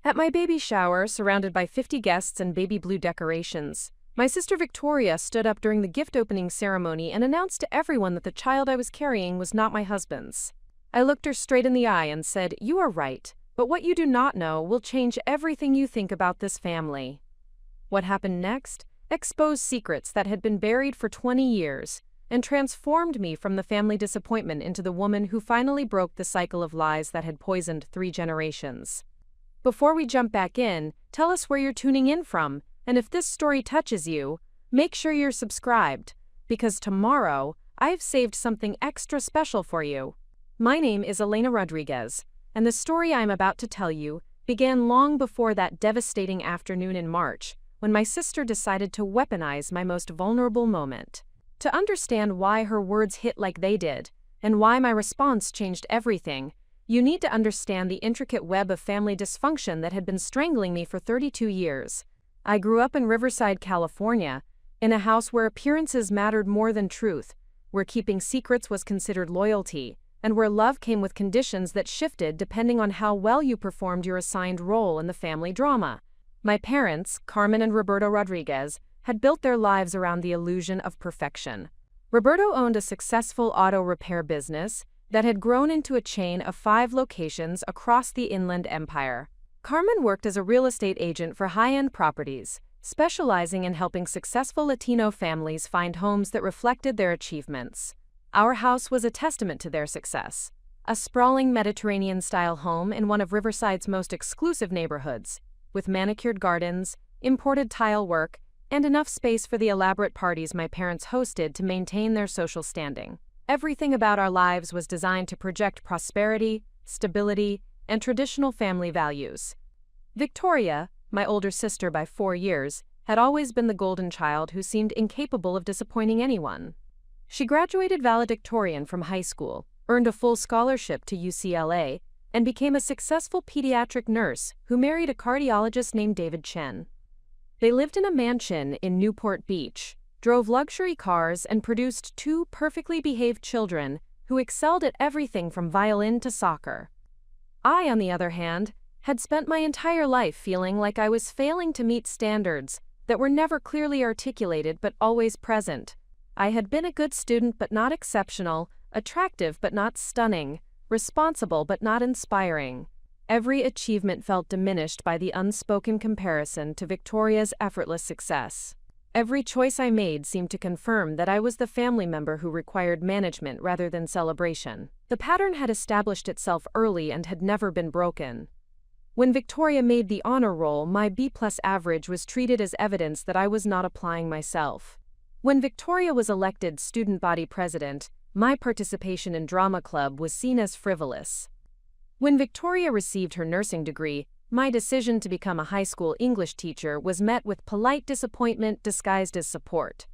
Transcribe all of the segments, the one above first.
At my baby shower, surrounded by 50 guests and baby blue decorations, my sister Victoria stood up during the gift opening ceremony and announced to everyone that the child I was carrying was not my husband's. I looked her straight in the eye and said, "You are right, but what you do not know will change everything you think about this family." What happened next exposed secrets that had been buried for 20 years and transformed me from the family disappointment into the woman who finally broke the cycle of lies that had poisoned 3 generations. Before we jump back in, tell us where you're tuning in from, and if this story touches you, make sure you're subscribed, because tomorrow, I've saved something extra special for you. My name is Elena Rodriguez, and the story I'm about to tell you began long before that devastating afternoon in March, when my sister decided to weaponize my most vulnerable moment. To understand why her words hit like they did, and why my response changed everything, you need to understand the intricate web of family dysfunction that had been strangling me for 32 years. I grew up in Riverside, California, in a house where appearances mattered more than truth, where keeping secrets was considered loyalty, and where love came with conditions that shifted depending on how well you performed your assigned role in the family drama. My parents, Carmen and Roberto Rodriguez, had built their lives around the illusion of perfection. Roberto owned a successful auto repair business that had grown into a chain of 5 locations across the Inland Empire. Carmen worked as a real estate agent for high-end properties, specializing in helping successful Latino families find homes that reflected their achievements. Our house was a testament to their success. A sprawling Mediterranean-style home in one of Riverside's most exclusive neighborhoods, with manicured gardens, imported tile work, and enough space for the elaborate parties my parents hosted to maintain their social standing. Everything about our lives was designed to project prosperity, stability, and traditional family values. Victoria, my older sister by 4 years, had always been the golden child who seemed incapable of disappointing anyone. She graduated valedictorian from high school, earned a full scholarship to UCLA, and became a successful pediatric nurse who married a cardiologist named David Chen. They lived in a mansion in Newport Beach, drove luxury cars, and produced 2 perfectly behaved children who excelled at everything from violin to soccer. I, on the other hand, had spent my entire life feeling like I was failing to meet standards that were never clearly articulated but always present. I had been a good student but not exceptional, attractive but not stunning, responsible but not inspiring. Every achievement felt diminished by the unspoken comparison to Victoria's effortless success. Every choice I made seemed to confirm that I was the family member who required management rather than celebration. The pattern had established itself early and had never been broken. When Victoria made the honor roll, my B+ average was treated as evidence that I was not applying myself. When Victoria was elected student body president, my participation in drama club was seen as frivolous. When Victoria received her nursing degree, my decision to become a high school English teacher was met with polite disappointment disguised as support.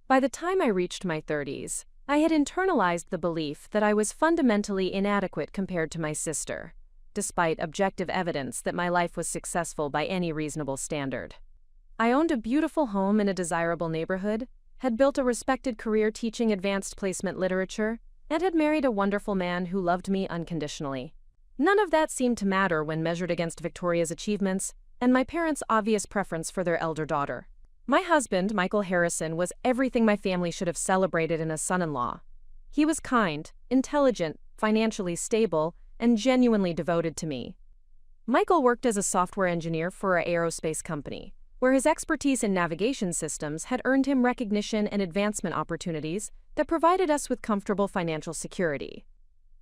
By the time I reached my 30s, I had internalized the belief that I was fundamentally inadequate compared to my sister, despite objective evidence that my life was successful by any reasonable standard. I owned a beautiful home in a desirable neighborhood, had built a respected career teaching advanced placement literature, and had married a wonderful man who loved me unconditionally. None of that seemed to matter when measured against Victoria's achievements and my parents' obvious preference for their elder daughter. My husband, Michael Harrison, was everything my family should have celebrated in a son-in-law. He was kind, intelligent, financially stable, and genuinely devoted to me. Michael worked as a software engineer for an aerospace company, where his expertise in navigation systems had earned him recognition and advancement opportunities that provided us with comfortable financial security.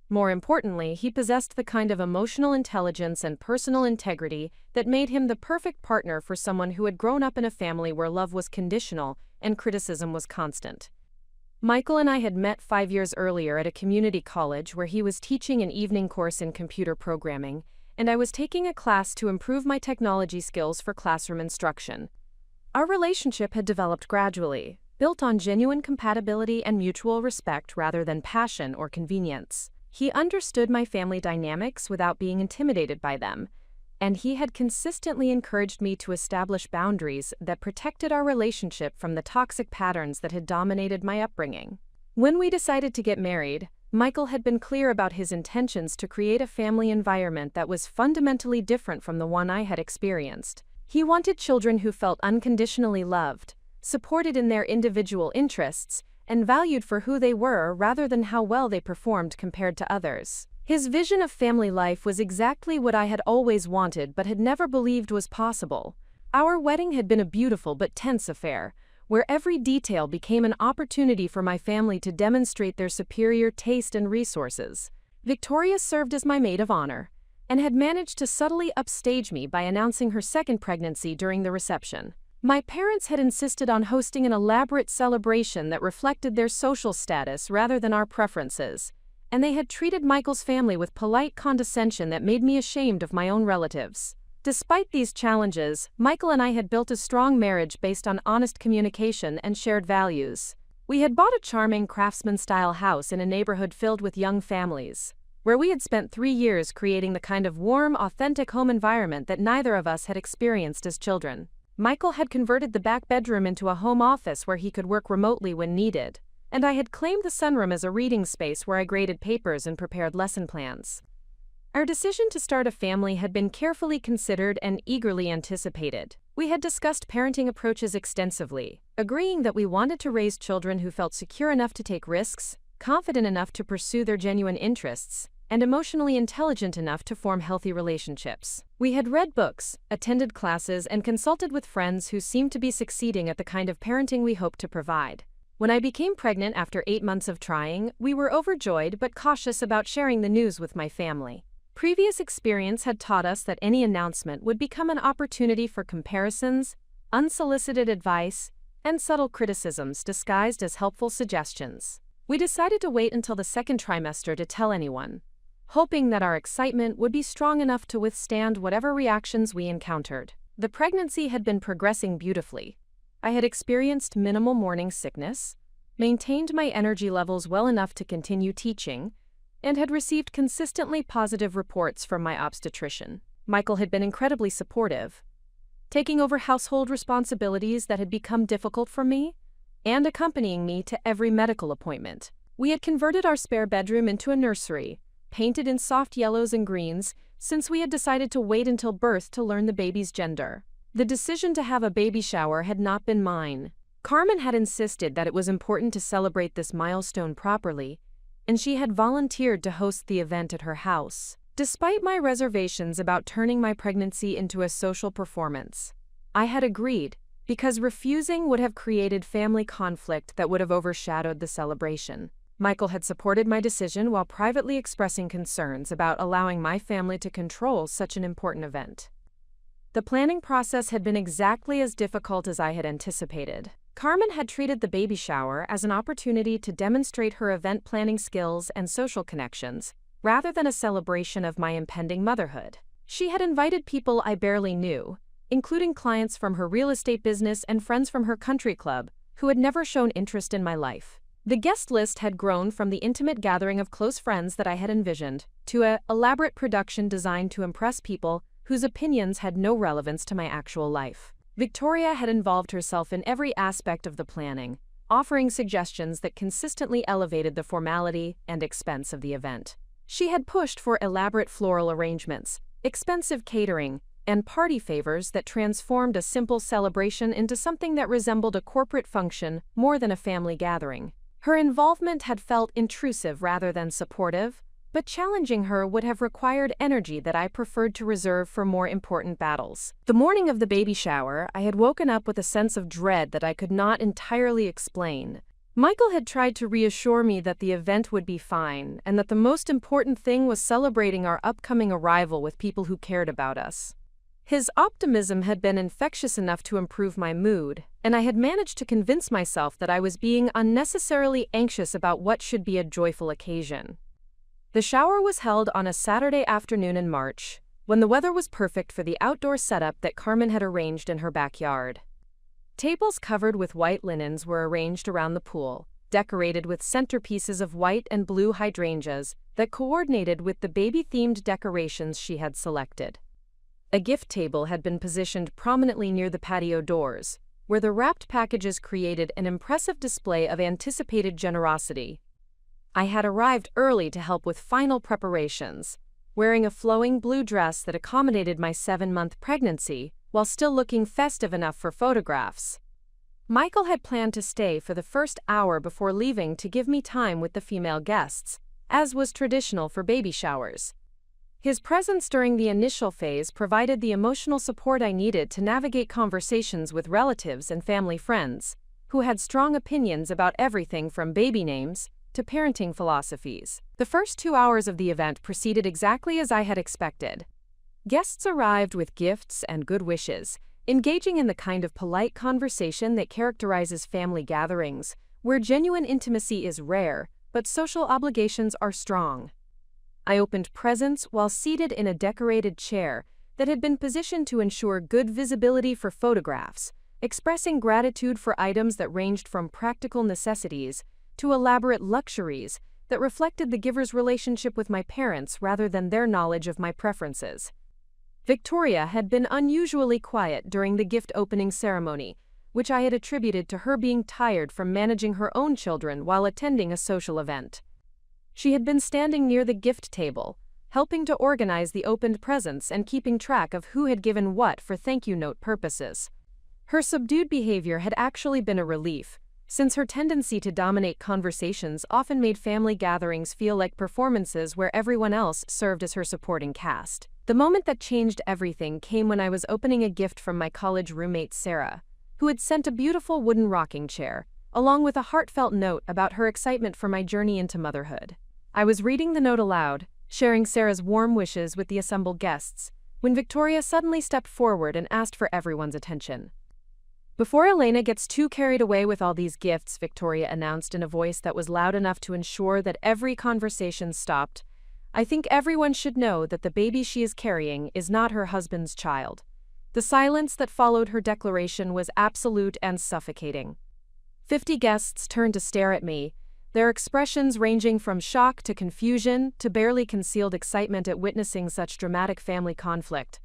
More importantly, he possessed the kind of emotional intelligence and personal integrity that made him the perfect partner for someone who had grown up in a family where love was conditional and criticism was constant. Michael and I had met 5 years earlier at a community college where he was teaching an evening course in computer programming, and I was taking a class to improve my technology skills for classroom instruction. Our relationship had developed gradually, built on genuine compatibility and mutual respect rather than passion or convenience. He understood my family dynamics without being intimidated by them, and he had consistently encouraged me to establish boundaries that protected our relationship from the toxic patterns that had dominated my upbringing. When we decided to get married, Michael had been clear about his intentions to create a family environment that was fundamentally different from the one I had experienced. He wanted children who felt unconditionally loved, supported in their individual interests, and valued for who they were rather than how well they performed compared to others. His vision of family life was exactly what I had always wanted but had never believed was possible. Our wedding had been a beautiful but tense affair, where every detail became an opportunity for my family to demonstrate their superior taste and resources. Victoria served as my maid of honor, and had managed to subtly upstage me by announcing her second pregnancy during the reception. My parents had insisted on hosting an elaborate celebration that reflected their social status rather than our preferences, and they had treated Michael's family with polite condescension that made me ashamed of my own relatives. Despite these challenges, Michael and I had built a strong marriage based on honest communication and shared values. We had bought a charming craftsman-style house in a neighborhood filled with young families, where we had spent 3 years creating the kind of warm, authentic home environment that neither of us had experienced as children. Michael had converted the back bedroom into a home office where he could work remotely when needed, and I had claimed the sunroom as a reading space where I graded papers and prepared lesson plans. Our decision to start a family had been carefully considered and eagerly anticipated. We had discussed parenting approaches extensively, agreeing that we wanted to raise children who felt secure enough to take risks, confident enough to pursue their genuine interests, and emotionally intelligent enough to form healthy relationships. We had read books, attended classes, and consulted with friends who seemed to be succeeding at the kind of parenting we hoped to provide. When I became pregnant after 8 months of trying, we were overjoyed but cautious about sharing the news with my family. Previous experience had taught us that any announcement would become an opportunity for comparisons, unsolicited advice, and subtle criticisms disguised as helpful suggestions. We decided to wait until the second trimester to tell anyone, hoping that our excitement would be strong enough to withstand whatever reactions we encountered. The pregnancy had been progressing beautifully. I had experienced minimal morning sickness, maintained my energy levels well enough to continue teaching, and had received consistently positive reports from my obstetrician. Michael had been incredibly supportive, taking over household responsibilities that had become difficult for me, and accompanying me to every medical appointment. We had converted our spare bedroom into a nursery, painted in soft yellows and greens, since we had decided to wait until birth to learn the baby's gender. The decision to have a baby shower had not been mine. Carmen had insisted that it was important to celebrate this milestone properly, and she had volunteered to host the event at her house. Despite my reservations about turning my pregnancy into a social performance, I had agreed, because refusing would have created family conflict that would have overshadowed the celebration. Michael had supported my decision while privately expressing concerns about allowing my family to control such an important event. The planning process had been exactly as difficult as I had anticipated. Carmen had treated the baby shower as an opportunity to demonstrate her event planning skills and social connections, rather than a celebration of my impending motherhood. She had invited people I barely knew, including clients from her real estate business and friends from her country club, who had never shown interest in my life. The guest list had grown from the intimate gathering of close friends that I had envisioned, to an elaborate production designed to impress people whose opinions had no relevance to my actual life. Victoria had involved herself in every aspect of the planning, offering suggestions that consistently elevated the formality and expense of the event. She had pushed for elaborate floral arrangements, expensive catering, and party favors that transformed a simple celebration into something that resembled a corporate function more than a family gathering. Her involvement had felt intrusive rather than supportive, but challenging her would have required energy that I preferred to reserve for more important battles. The morning of the baby shower, I had woken up with a sense of dread that I could not entirely explain. Michael had tried to reassure me that the event would be fine, and that the most important thing was celebrating our upcoming arrival with people who cared about us. His optimism had been infectious enough to improve my mood, and I had managed to convince myself that I was being unnecessarily anxious about what should be a joyful occasion. The shower was held on a Saturday afternoon in March, when the weather was perfect for the outdoor setup that Carmen had arranged in her backyard. Tables covered with white linens were arranged around the pool, decorated with centerpieces of white and blue hydrangeas that coordinated with the baby-themed decorations she had selected. A gift table had been positioned prominently near the patio doors, where the wrapped packages created an impressive display of anticipated generosity. I had arrived early to help with final preparations, wearing a flowing blue dress that accommodated my 7-month pregnancy while still looking festive enough for photographs. Michael had planned to stay for the first hour before leaving to give me time with the female guests, as was traditional for baby showers. His presence during the initial phase provided the emotional support I needed to navigate conversations with relatives and family friends, who had strong opinions about everything from baby names to parenting philosophies. The first 2 hours of the event proceeded exactly as I had expected. Guests arrived with gifts and good wishes, engaging in the kind of polite conversation that characterizes family gatherings, where genuine intimacy is rare, but social obligations are strong. I opened presents while seated in a decorated chair that had been positioned to ensure good visibility for photographs, expressing gratitude for items that ranged from practical necessities to elaborate luxuries that reflected the giver's relationship with my parents rather than their knowledge of my preferences. Victoria had been unusually quiet during the gift opening ceremony, which I had attributed to her being tired from managing her own children while attending a social event. She had been standing near the gift table, helping to organize the opened presents and keeping track of who had given what for thank you note purposes. Her subdued behavior had actually been a relief, since her tendency to dominate conversations often made family gatherings feel like performances where everyone else served as her supporting cast. The moment that changed everything came when I was opening a gift from my college roommate Sarah, who had sent a beautiful wooden rocking chair, along with a heartfelt note about her excitement for my journey into motherhood. I was reading the note aloud, sharing Sarah's warm wishes with the assembled guests, when Victoria suddenly stepped forward and asked for everyone's attention. "Before Elena gets too carried away with all these gifts," Victoria announced in a voice that was loud enough to ensure that every conversation stopped, "I think everyone should know that the baby she is carrying is not her husband's child." The silence that followed her declaration was absolute and suffocating. 50 guests turned to stare at me, their expressions ranging from shock to confusion to barely concealed excitement at witnessing such dramatic family conflict.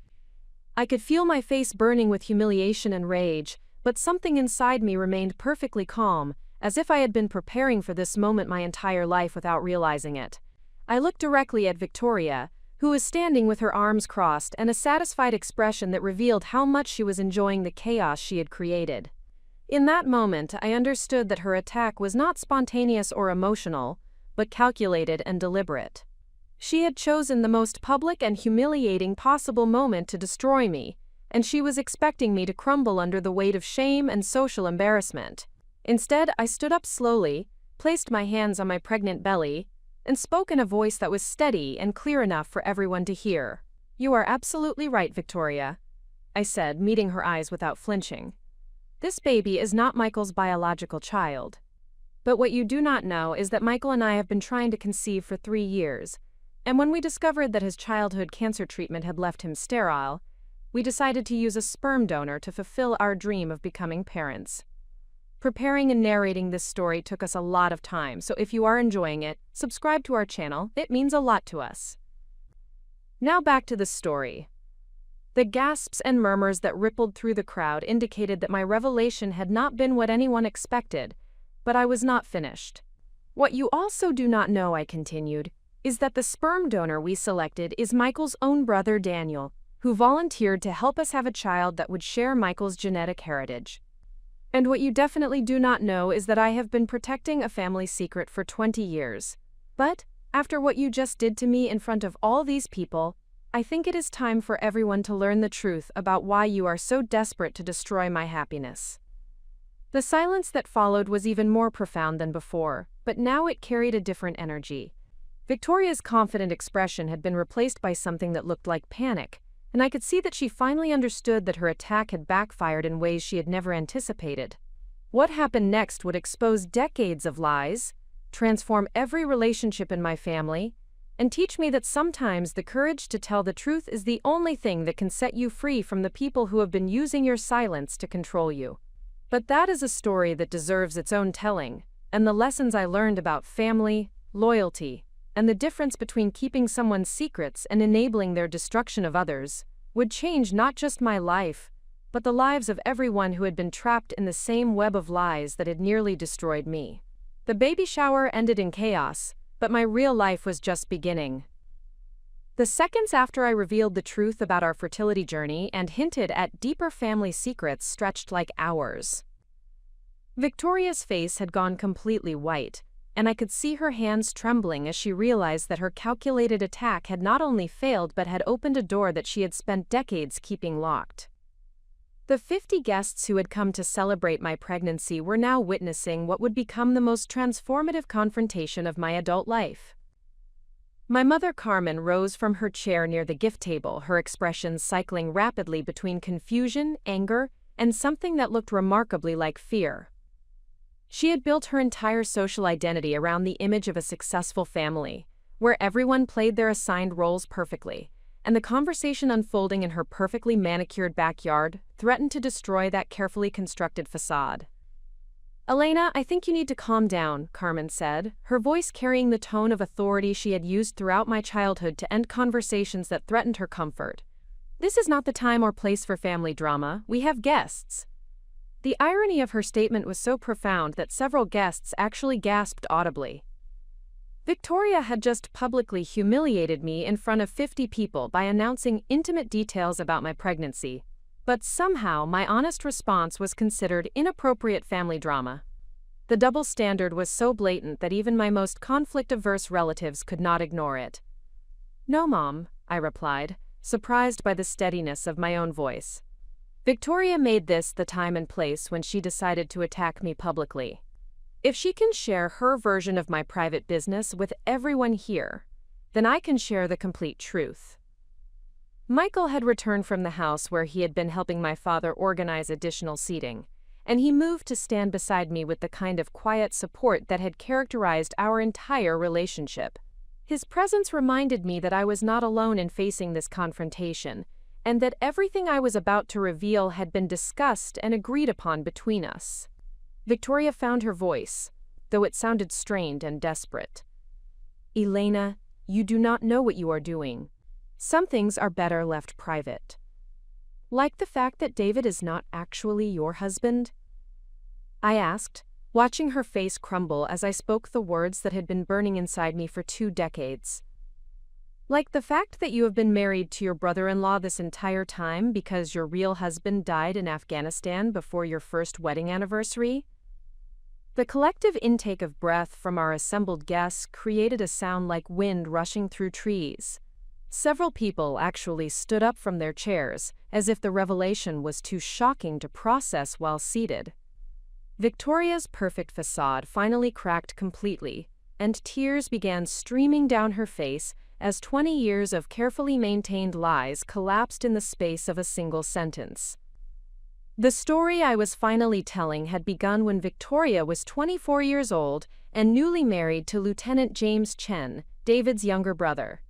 I could feel my face burning with humiliation and rage, but something inside me remained perfectly calm, as if I had been preparing for this moment my entire life without realizing it. I looked directly at Victoria, who was standing with her arms crossed and a satisfied expression that revealed how much she was enjoying the chaos she had created. In that moment, I understood that her attack was not spontaneous or emotional, but calculated and deliberate. She had chosen the most public and humiliating possible moment to destroy me, and she was expecting me to crumble under the weight of shame and social embarrassment. Instead, I stood up slowly, placed my hands on my pregnant belly, and spoke in a voice that was steady and clear enough for everyone to hear. "You are absolutely right, Victoria," I said, meeting her eyes without flinching. "This baby is not Michael's biological child. But what you do not know is that Michael and I have been trying to conceive for 3 years, and when we discovered that his childhood cancer treatment had left him sterile, we decided to use a sperm donor to fulfill our dream of becoming parents. Preparing and narrating this story took us a lot of time, so if you are enjoying it, subscribe to our channel, it means a lot to us." Now back to the story. The gasps and murmurs that rippled through the crowd indicated that my revelation had not been what anyone expected, but I was not finished. "What you also do not know," I continued, "is that the sperm donor we selected is Michael's own brother Daniel, who volunteered to help us have a child that would share Michael's genetic heritage. And what you definitely do not know is that I have been protecting a family secret for 20 years. But, after what you just did to me in front of all these people, I think it is time for everyone to learn the truth about why you are so desperate to destroy my happiness." The silence that followed was even more profound than before, but now it carried a different energy. Victoria's confident expression had been replaced by something that looked like panic, and I could see that she finally understood that her attack had backfired in ways she had never anticipated. What happened next would expose decades of lies, transform every relationship in my family, and teach me that sometimes the courage to tell the truth is the only thing that can set you free from the people who have been using your silence to control you. But that is a story that deserves its own telling, and the lessons I learned about family, loyalty, and the difference between keeping someone's secrets and enabling their destruction of others, would change not just my life, but the lives of everyone who had been trapped in the same web of lies that had nearly destroyed me. The baby shower ended in chaos, but my real life was just beginning. The seconds after I revealed the truth about our fertility journey and hinted at deeper family secrets stretched like hours. Victoria's face had gone completely white, and I could see her hands trembling as she realized that her calculated attack had not only failed but had opened a door that she had spent decades keeping locked. The 50 guests who had come to celebrate my pregnancy were now witnessing what would become the most transformative confrontation of my adult life. My mother Carmen rose from her chair near the gift table, her expressions cycling rapidly between confusion, anger, and something that looked remarkably like fear. She had built her entire social identity around the image of a successful family, where everyone played their assigned roles perfectly, and the conversation unfolding in her perfectly manicured backyard threatened to destroy that carefully constructed facade. "Elena, I think you need to calm down," Carmen said, her voice carrying the tone of authority she had used throughout my childhood to end conversations that threatened her comfort. "This is not the time or place for family drama. We have guests." The irony of her statement was so profound that several guests actually gasped audibly. Victoria had just publicly humiliated me in front of 50 people by announcing intimate details about my pregnancy, but somehow my honest response was considered inappropriate family drama. The double standard was so blatant that even my most conflict-averse relatives could not ignore it. "No, Mom," I replied, surprised by the steadiness of my own voice. Victoria made this the time and place when she decided to attack me publicly. If she can share her version of my private business with everyone here, then I can share the complete truth. Michael had returned from the house where he had been helping my father organize additional seating, and he moved to stand beside me with the kind of quiet support that had characterized our entire relationship. His presence reminded me that I was not alone in facing this confrontation, and that everything I was about to reveal had been discussed and agreed upon between us. Victoria found her voice, though it sounded strained and desperate. "Elena, you do not know what you are doing. Some things are better left private. Like the fact that David is not actually your husband?" I asked, watching her face crumble as I spoke the words that had been burning inside me for 2 decades. "Like the fact that you have been married to your brother-in-law this entire time because your real husband died in Afghanistan before your first wedding anniversary?" The collective intake of breath from our assembled guests created a sound like wind rushing through trees. Several people actually stood up from their chairs, as if the revelation was too shocking to process while seated. Victoria's perfect facade finally cracked completely, and tears began streaming down her face as 20 years of carefully maintained lies collapsed in the space of a single sentence. The story I was finally telling had begun when Victoria was 24 years old and newly married to Lieutenant James Chen, David's younger brother.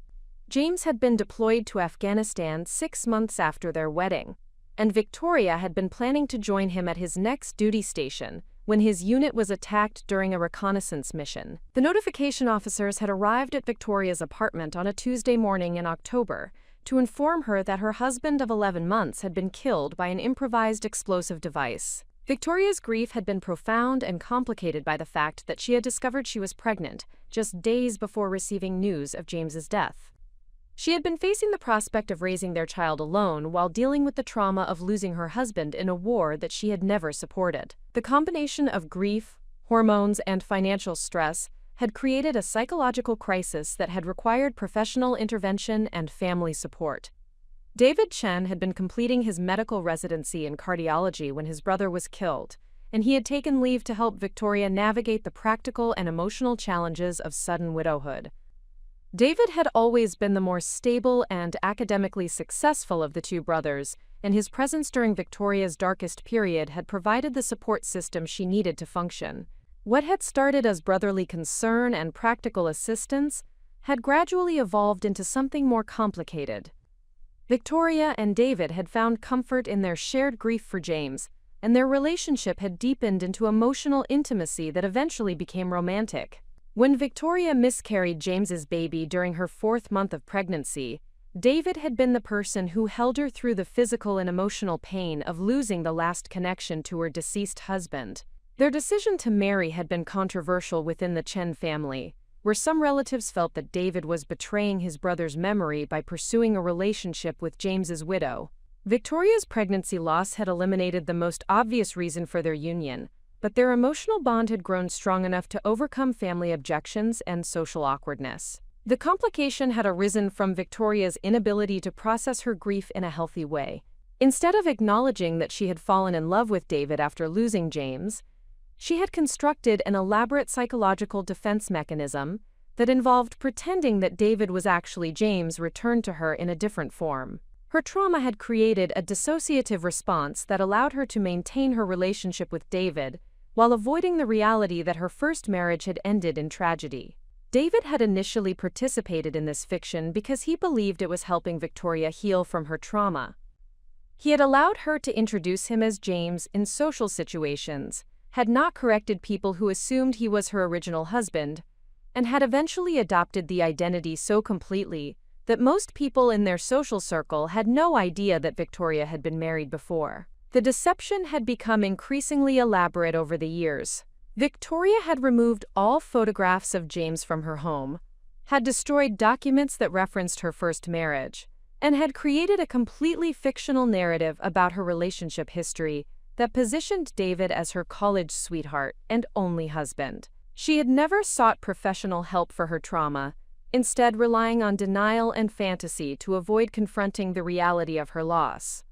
James had been deployed to Afghanistan 6 months after their wedding, and Victoria had been planning to join him at his next duty station when his unit was attacked during a reconnaissance mission. The notification officers had arrived at Victoria's apartment on a Tuesday morning in October to inform her that her husband of 11 months had been killed by an improvised explosive device. Victoria's grief had been profound and complicated by the fact that she had discovered she was pregnant just days before receiving news of James's death. She had been facing the prospect of raising their child alone while dealing with the trauma of losing her husband in a war that she had never supported. The combination of grief, hormones, and financial stress had created a psychological crisis that had required professional intervention and family support. David Chen had been completing his medical residency in cardiology when his brother was killed, and he had taken leave to help Victoria navigate the practical and emotional challenges of sudden widowhood. David had always been the more stable and academically successful of the two brothers, and his presence during Victoria's darkest period had provided the support system she needed to function. What had started as brotherly concern and practical assistance had gradually evolved into something more complicated. Victoria and David had found comfort in their shared grief for James, and their relationship had deepened into emotional intimacy that eventually became romantic. When Victoria miscarried James's baby during her 4th month of pregnancy, David had been the person who held her through the physical and emotional pain of losing the last connection to her deceased husband. Their decision to marry had been controversial within the Chen family, where some relatives felt that David was betraying his brother's memory by pursuing a relationship with James's widow. Victoria's pregnancy loss had eliminated the most obvious reason for their union, but their emotional bond had grown strong enough to overcome family objections and social awkwardness. The complication had arisen from Victoria's inability to process her grief in a healthy way. Instead of acknowledging that she had fallen in love with David after losing James, she had constructed an elaborate psychological defense mechanism that involved pretending that David was actually James returned to her in a different form. Her trauma had created a dissociative response that allowed her to maintain her relationship with David while avoiding the reality that her first marriage had ended in tragedy. David had initially participated in this fiction because he believed it was helping Victoria heal from her trauma. He had allowed her to introduce him as James in social situations, had not corrected people who assumed he was her original husband, and had eventually adopted the identity so completely that most people in their social circle had no idea that Victoria had been married before. The deception had become increasingly elaborate over the years. Victoria had removed all photographs of James from her home, had destroyed documents that referenced her first marriage, and had created a completely fictional narrative about her relationship history that positioned David as her college sweetheart and only husband. She had never sought professional help for her trauma, instead relying on denial and fantasy to avoid confronting the reality of her loss.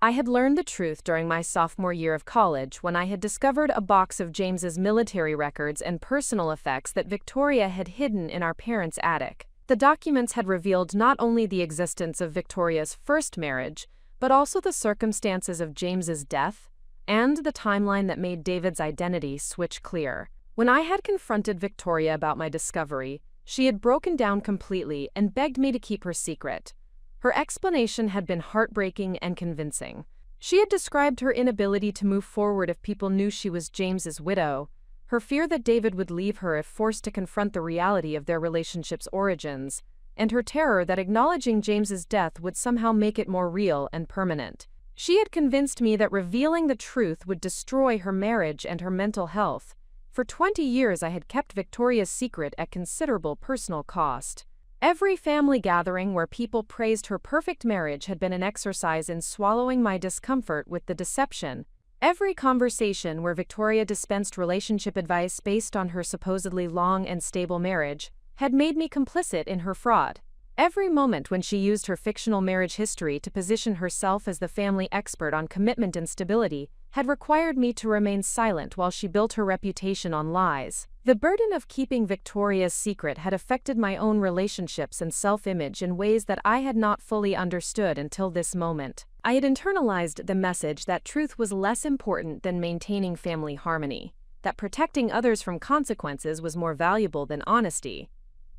I had learned the truth during my sophomore year of college when I had discovered a box of James's military records and personal effects that Victoria had hidden in our parents' attic. The documents had revealed not only the existence of Victoria's first marriage, but also the circumstances of James's death and the timeline that made David's identity switch clear. When I had confronted Victoria about my discovery, she had broken down completely and begged me to keep her secret. Her explanation had been heartbreaking and convincing. She had described her inability to move forward if people knew she was James's widow, her fear that David would leave her if forced to confront the reality of their relationship's origins, and her terror that acknowledging James's death would somehow make it more real and permanent. She had convinced me that revealing the truth would destroy her marriage and her mental health. For 20 years I had kept Victoria's secret at considerable personal cost. Every family gathering where people praised her perfect marriage had been an exercise in swallowing my discomfort with the deception. Every conversation where Victoria dispensed relationship advice based on her supposedly long and stable marriage had made me complicit in her fraud. Every moment when she used her fictional marriage history to position herself as the family expert on commitment and stability had required me to remain silent while she built her reputation on lies. The burden of keeping Victoria's secret had affected my own relationships and self-image in ways that I had not fully understood until this moment. I had internalized the message that truth was less important than maintaining family harmony, that protecting others from consequences was more valuable than honesty,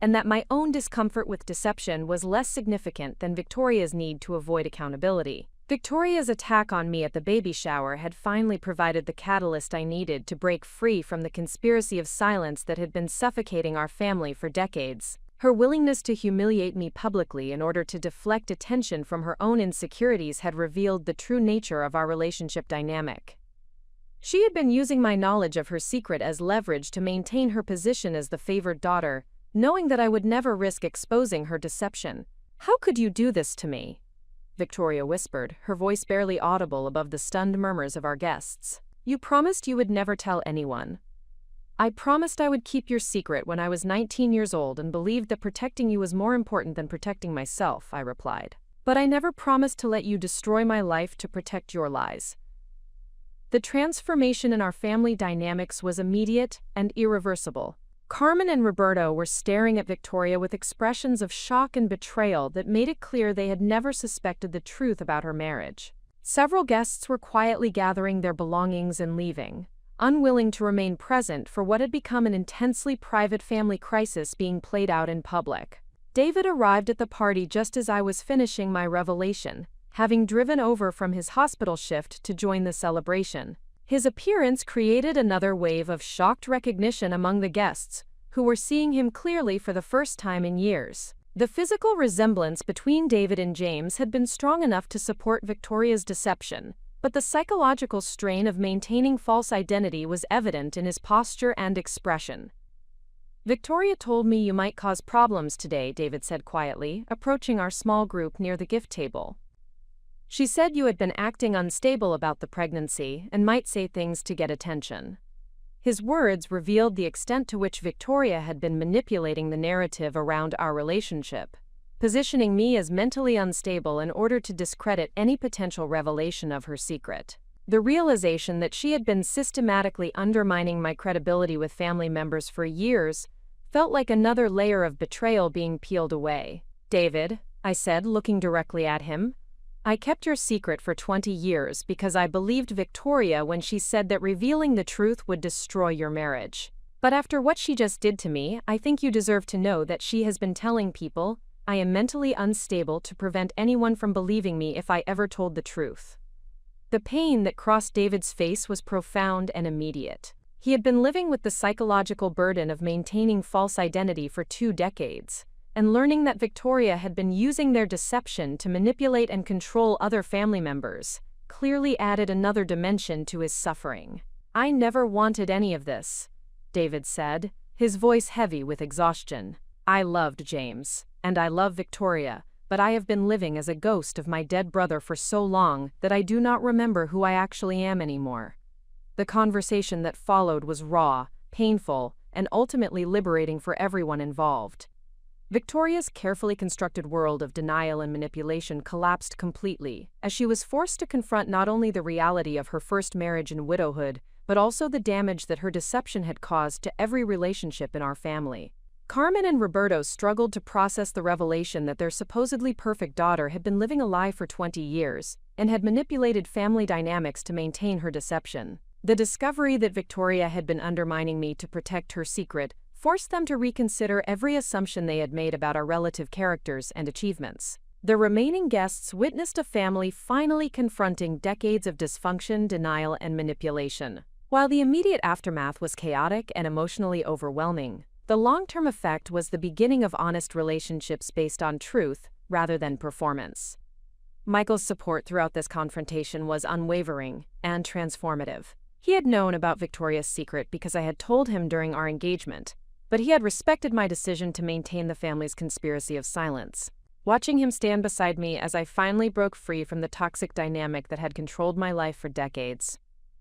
and that my own discomfort with deception was less significant than Victoria's need to avoid accountability. Victoria's attack on me at the baby shower had finally provided the catalyst I needed to break free from the conspiracy of silence that had been suffocating our family for decades. Her willingness to humiliate me publicly in order to deflect attention from her own insecurities had revealed the true nature of our relationship dynamic. She had been using my knowledge of her secret as leverage to maintain her position as the favored daughter, knowing that I would never risk exposing her deception. "How could you do this to me?" Victoria whispered, her voice barely audible above the stunned murmurs of our guests. "You promised you would never tell anyone." "I promised I would keep your secret when I was 19 years old and believed that protecting you was more important than protecting myself," I replied. "But I never promised to let you destroy my life to protect your lies." The transformation in our family dynamics was immediate and irreversible. Carmen and Roberto were staring at Victoria with expressions of shock and betrayal that made it clear they had never suspected the truth about her marriage. Several guests were quietly gathering their belongings and leaving, unwilling to remain present for what had become an intensely private family crisis being played out in public. David arrived at the party just as I was finishing my revelation, having driven over from his hospital shift to join the celebration. His appearance created another wave of shocked recognition among the guests, who were seeing him clearly for the first time in years. The physical resemblance between David and James had been strong enough to support Victoria's deception, but the psychological strain of maintaining false identity was evident in his posture and expression. Victoria told me you might cause problems today, David said quietly, approaching our small group near the gift table. She said you had been acting unstable about the pregnancy and might say things to get attention. His words revealed the extent to which Victoria had been manipulating the narrative around our relationship, positioning me as mentally unstable in order to discredit any potential revelation of her secret. The realization that she had been systematically undermining my credibility with family members for years felt like another layer of betrayal being peeled away. David, I said, looking directly at him, I kept your secret for 20 years because I believed Victoria when she said that revealing the truth would destroy your marriage. But after what she just did to me, I think you deserve to know that she has been telling people I am mentally unstable to prevent anyone from believing me if I ever told the truth. The pain that crossed David's face was profound and immediate. He had been living with the psychological burden of maintaining false identity for 2 decades, and learning that Victoria had been using their deception to manipulate and control other family members clearly added another dimension to his suffering. I never wanted any of this, David said, his voice heavy with exhaustion. I loved James, and I love Victoria, but I have been living as a ghost of my dead brother for so long that I do not remember who I actually am anymore. The conversation that followed was raw, painful, and ultimately liberating for everyone involved. Victoria's carefully constructed world of denial and manipulation collapsed completely, as she was forced to confront not only the reality of her first marriage and widowhood, but also the damage that her deception had caused to every relationship in our family. Carmen and Roberto struggled to process the revelation that their supposedly perfect daughter had been living a lie for 20 years, and had manipulated family dynamics to maintain her deception. The discovery that Victoria had been undermining me to protect her secret forced them to reconsider every assumption they had made about our relative characters and achievements. The remaining guests witnessed a family finally confronting decades of dysfunction, denial, and manipulation. While the immediate aftermath was chaotic and emotionally overwhelming, the long-term effect was the beginning of honest relationships based on truth rather than performance. Michael's support throughout this confrontation was unwavering and transformative. He had known about Victoria's secret because I had told him during our engagement, but he had respected my decision to maintain the family's conspiracy of silence. Watching him stand beside me as I finally broke free from the toxic dynamic that had controlled my life for decades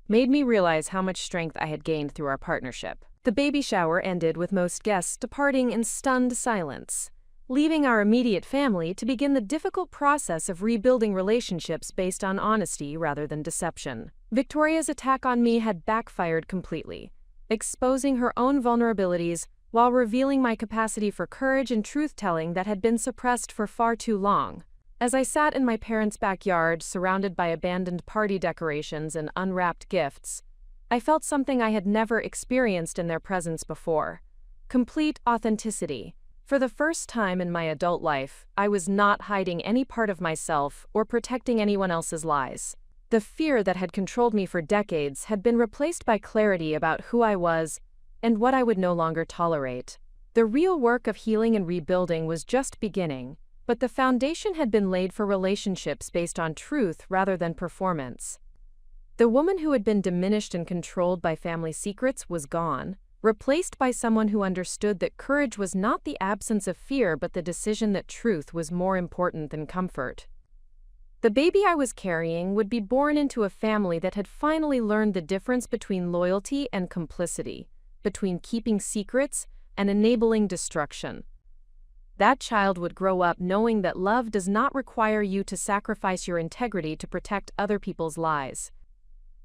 made me realize how much strength I had gained through our partnership. The baby shower ended with most guests departing in stunned silence, leaving our immediate family to begin the difficult process of rebuilding relationships based on honesty rather than deception. Victoria's attack on me had backfired completely, exposing her own vulnerabilities while revealing my capacity for courage and truth-telling that had been suppressed for far too long. As I sat in my parents' backyard, surrounded by abandoned party decorations and unwrapped gifts, I felt something I had never experienced in their presence before: complete authenticity. For the first time in my adult life, I was not hiding any part of myself or protecting anyone else's lies. The fear that had controlled me for decades had been replaced by clarity about who I was and what I would no longer tolerate. The real work of healing and rebuilding was just beginning, but the foundation had been laid for relationships based on truth rather than performance. The woman who had been diminished and controlled by family secrets was gone, replaced by someone who understood that courage was not the absence of fear but the decision that truth was more important than comfort. The baby I was carrying would be born into a family that had finally learned the difference between loyalty and complicity, between keeping secrets and enabling destruction. That child would grow up knowing that love does not require you to sacrifice your integrity to protect other people's lies.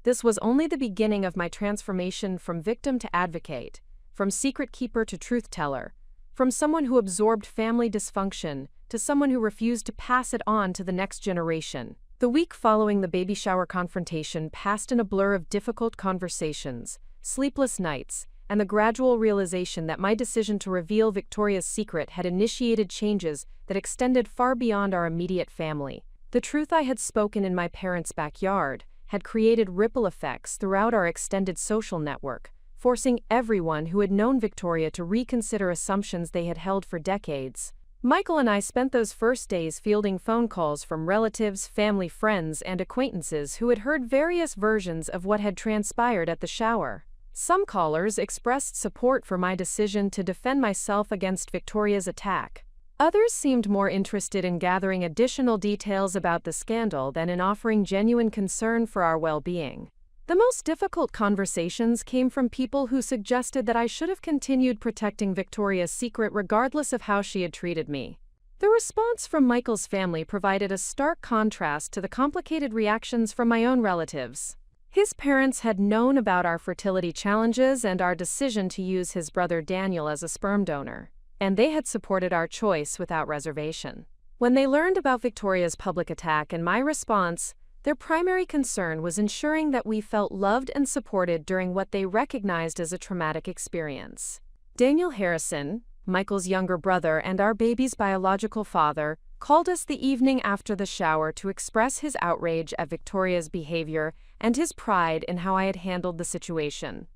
This was only the beginning of my transformation from victim to advocate, from secret keeper to truth teller, from someone who absorbed family dysfunction to someone who refused to pass it on to the next generation. The week following the baby shower confrontation passed in a blur of difficult conversations, sleepless nights, and the gradual realization that my decision to reveal Victoria's secret had initiated changes that extended far beyond our immediate family. The truth I had spoken in my parents' backyard had created ripple effects throughout our extended social network, forcing everyone who had known Victoria to reconsider assumptions they had held for decades. Michael and I spent those first days fielding phone calls from relatives, family friends, and acquaintances who had heard various versions of what had transpired at the shower. Some callers expressed support for my decision to defend myself against Victoria's attack. Others seemed more interested in gathering additional details about the scandal than in offering genuine concern for our well-being. The most difficult conversations came from people who suggested that I should have continued protecting Victoria's secret regardless of how she had treated me. The response from Michael's family provided a stark contrast to the complicated reactions from my own relatives. His parents had known about our fertility challenges and our decision to use his brother Daniel as a sperm donor, and they had supported our choice without reservation. When they learned about Victoria's public attack and my response, their primary concern was ensuring that we felt loved and supported during what they recognized as a traumatic experience. Daniel Harrison, Michael's younger brother and our baby's biological father, called us the evening after the shower to express his outrage at Victoria's behavior and his pride in how I had handled the situation.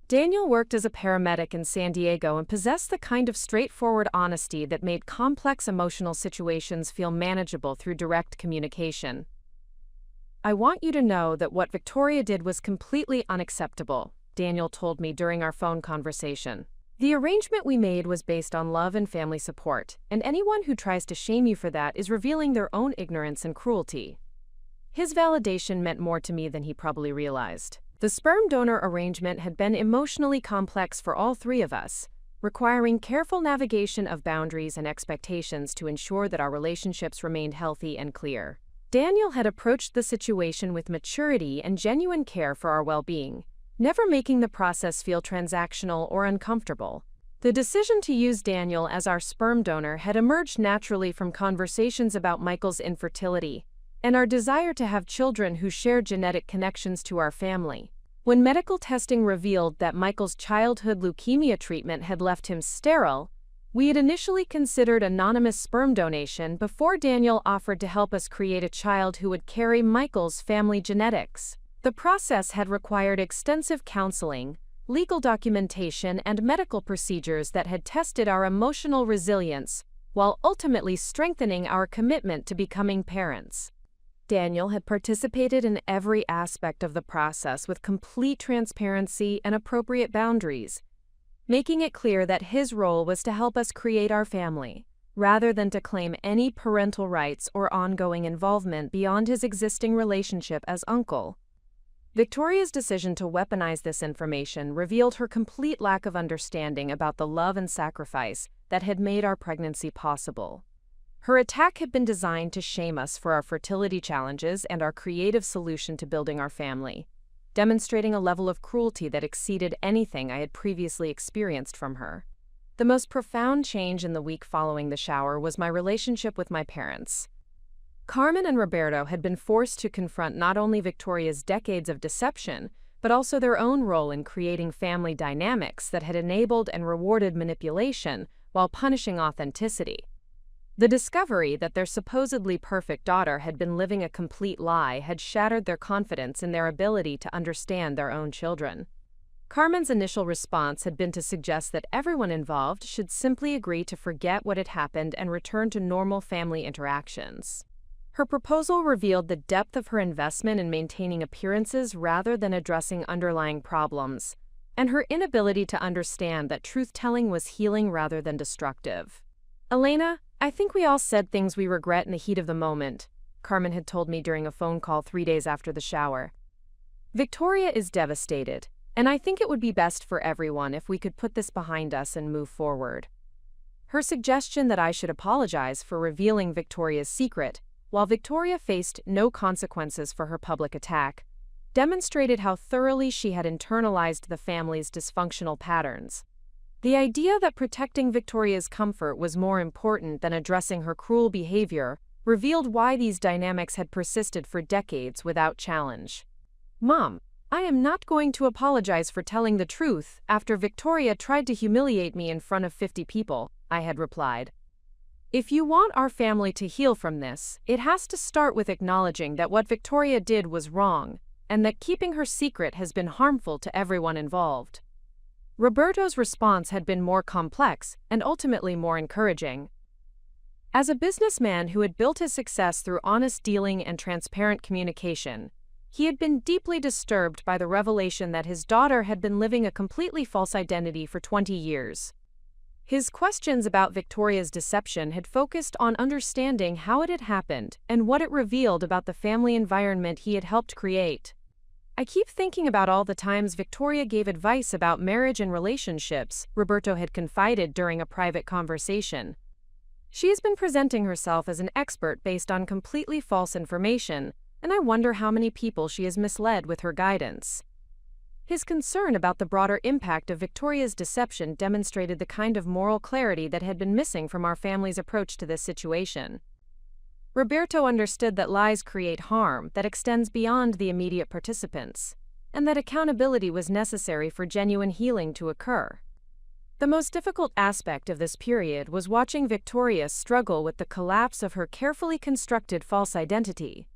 Daniel worked as a paramedic in San Diego and possessed the kind of straightforward honesty that made complex emotional situations feel manageable through direct communication. "I want you to know that what Victoria did was completely unacceptable," Daniel told me during our phone conversation. "The arrangement we made was based on love and family support, and anyone who tries to shame you for that is revealing their own ignorance and cruelty." His validation meant more to me than he probably realized. The sperm donor arrangement had been emotionally complex for all three of us, requiring careful navigation of boundaries and expectations to ensure that our relationships remained healthy and clear. Daniel had approached the situation with maturity and genuine care for our well-being, never making the process feel transactional or uncomfortable. The decision to use Daniel as our sperm donor had emerged naturally from conversations about Michael's infertility and our desire to have children who shared genetic connections to our family. When medical testing revealed that Michael's childhood leukemia treatment had left him sterile, we had initially considered anonymous sperm donation before Daniel offered to help us create a child who would carry Michael's family genetics. The process had required extensive counseling, legal documentation, and medical procedures that had tested our emotional resilience, while ultimately strengthening our commitment to becoming parents. Daniel had participated in every aspect of the process with complete transparency and appropriate boundaries, making it clear that his role was to help us create our family, rather than to claim any parental rights or ongoing involvement beyond his existing relationship as uncle. Victoria's decision to weaponize this information revealed her complete lack of understanding about the love and sacrifice that had made our pregnancy possible. Her attack had been designed to shame us for our fertility challenges and our creative solution to building our family, demonstrating a level of cruelty that exceeded anything I had previously experienced from her. The most profound change in the week following the shower was my relationship with my parents. Carmen and Roberto had been forced to confront not only Victoria's decades of deception, but also their own role in creating family dynamics that had enabled and rewarded manipulation while punishing authenticity. The discovery that their supposedly perfect daughter had been living a complete lie had shattered their confidence in their ability to understand their own children. Carmen's initial response had been to suggest that everyone involved should simply agree to forget what had happened and return to normal family interactions. Her proposal revealed the depth of her investment in maintaining appearances rather than addressing underlying problems, and her inability to understand that truth-telling was healing rather than destructive. "Elena, I think we all said things we regret in the heat of the moment," Carmen had told me during a phone call 3 days after the shower. "Victoria is devastated, and I think it would be best for everyone if we could put this behind us and move forward." Her suggestion that I should apologize for revealing Victoria's secret, while Victoria faced no consequences for her public attack, demonstrated how thoroughly she had internalized the family's dysfunctional patterns. The idea that protecting Victoria's comfort was more important than addressing her cruel behavior revealed why these dynamics had persisted for decades without challenge. "Mom, I am not going to apologize for telling the truth after Victoria tried to humiliate me in front of 50 people, I had replied. "If you want our family to heal from this, it has to start with acknowledging that what Victoria did was wrong, and that keeping her secret has been harmful to everyone involved." Roberto's response had been more complex and ultimately more encouraging. As a businessman who had built his success through honest dealing and transparent communication, He had been deeply disturbed by the revelation that his daughter had been living a completely false identity for 20 years. His questions about Victoria's deception had focused on understanding how it had happened and what it revealed about the family environment he had helped create. I keep thinking about all the times Victoria gave advice about marriage and relationships, Roberto had confided during a private conversation. She has been presenting herself as an expert based on completely false information, and I wonder how many people she has misled with her guidance. His concern about the broader impact of Victoria's deception demonstrated the kind of moral clarity that had been missing from our family's approach to this situation. Roberto understood that lies create harm that extends beyond the immediate participants, and that accountability was necessary for genuine healing to occur. The most difficult aspect of this period was watching Victoria struggle with the collapse of her carefully constructed false identity.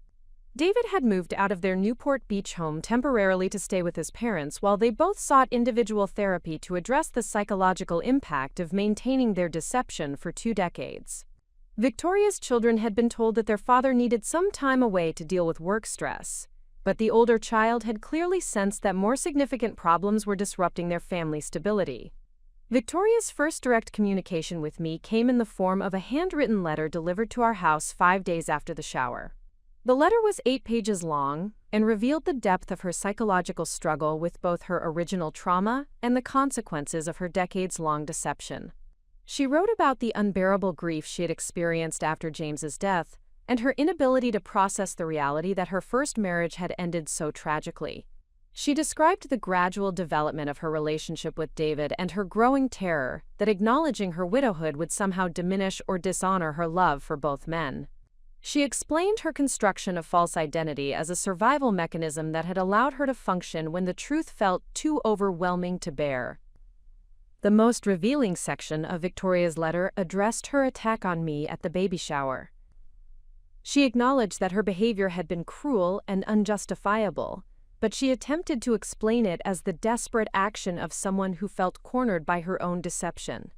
David had moved out of their Newport Beach home temporarily to stay with his parents while they both sought individual therapy to address the psychological impact of maintaining their deception for 2 decades. Victoria's children had been told that their father needed some time away to deal with work stress, but the older child had clearly sensed that more significant problems were disrupting their family stability. Victoria's first direct communication with me came in the form of a handwritten letter delivered to our house 5 days after the shower. The letter was 8 pages long and revealed the depth of her psychological struggle with both her original trauma and the consequences of her decades-long deception. She wrote about the unbearable grief she had experienced after James's death and her inability to process the reality that her first marriage had ended so tragically. She described the gradual development of her relationship with David and her growing terror that acknowledging her widowhood would somehow diminish or dishonor her love for both men. She explained her construction of false identity as a survival mechanism that had allowed her to function when the truth felt too overwhelming to bear. The most revealing section of Victoria's letter addressed her attack on me at the baby shower. She acknowledged that her behavior had been cruel and unjustifiable, but she attempted to explain it as the desperate action of someone who felt cornered by her own deception.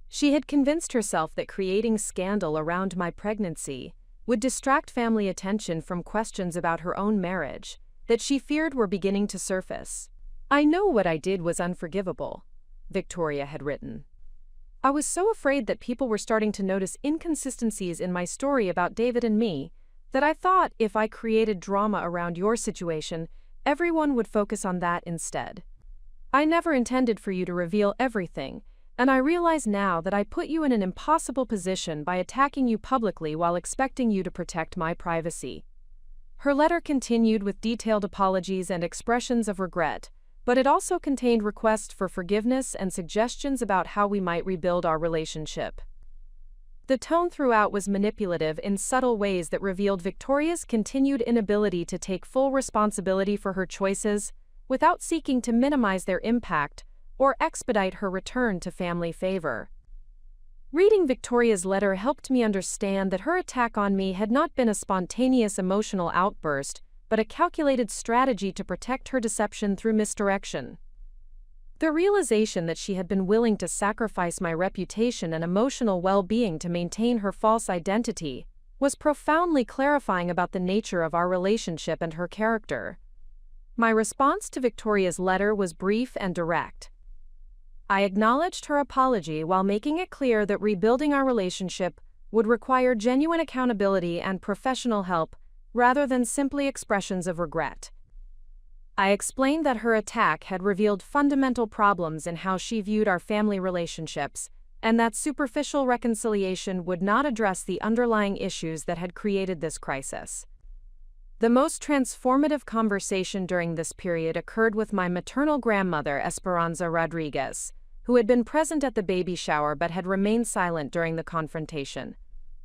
She had convinced herself that creating scandal around my pregnancy would distract family attention from questions about her own marriage that she feared were beginning to surface. "I know what I did was unforgivable," Victoria had written. "I was so afraid that people were starting to notice inconsistencies in my story about David and me that I thought if I created drama around your situation, everyone would focus on that instead. I never intended for you to reveal everything, and I realize now that I put you in an impossible position by attacking you publicly while expecting you to protect my privacy." Her letter continued with detailed apologies and expressions of regret, but it also contained requests for forgiveness and suggestions about how we might rebuild our relationship. The tone throughout was manipulative in subtle ways that revealed Victoria's continued inability to take full responsibility for her choices without seeking to minimize their impact or expedite her return to family favor. Reading Victoria's letter helped me understand that her attack on me had not been a spontaneous emotional outburst, but a calculated strategy to protect her deception through misdirection. The realization that she had been willing to sacrifice my reputation and emotional well-being to maintain her false identity was profoundly clarifying about the nature of our relationship and her character. My response to Victoria's letter was brief and direct. I acknowledged her apology while making it clear that rebuilding our relationship would require genuine accountability and professional help rather than simply expressions of regret. I explained that her attack had revealed fundamental problems in how she viewed our family relationships, and that superficial reconciliation would not address the underlying issues that had created this crisis. The most transformative conversation during this period occurred with my maternal grandmother, Esperanza Rodriguez, who had been present at the baby shower but had remained silent during the confrontation.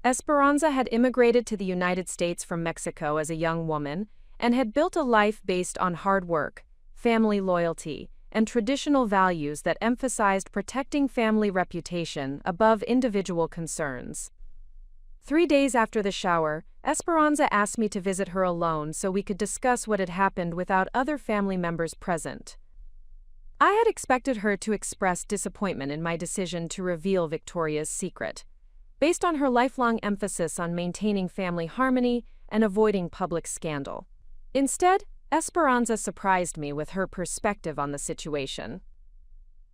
Esperanza had immigrated to the United States from Mexico as a young woman and had built a life based on hard work, family loyalty, and traditional values that emphasized protecting family reputation above individual concerns. 3 days after the shower, Esperanza asked me to visit her alone so we could discuss what had happened without other family members present. I had expected her to express disappointment in my decision to reveal Victoria's secret, based on her lifelong emphasis on maintaining family harmony and avoiding public scandal. Instead, Esperanza surprised me with her perspective on the situation.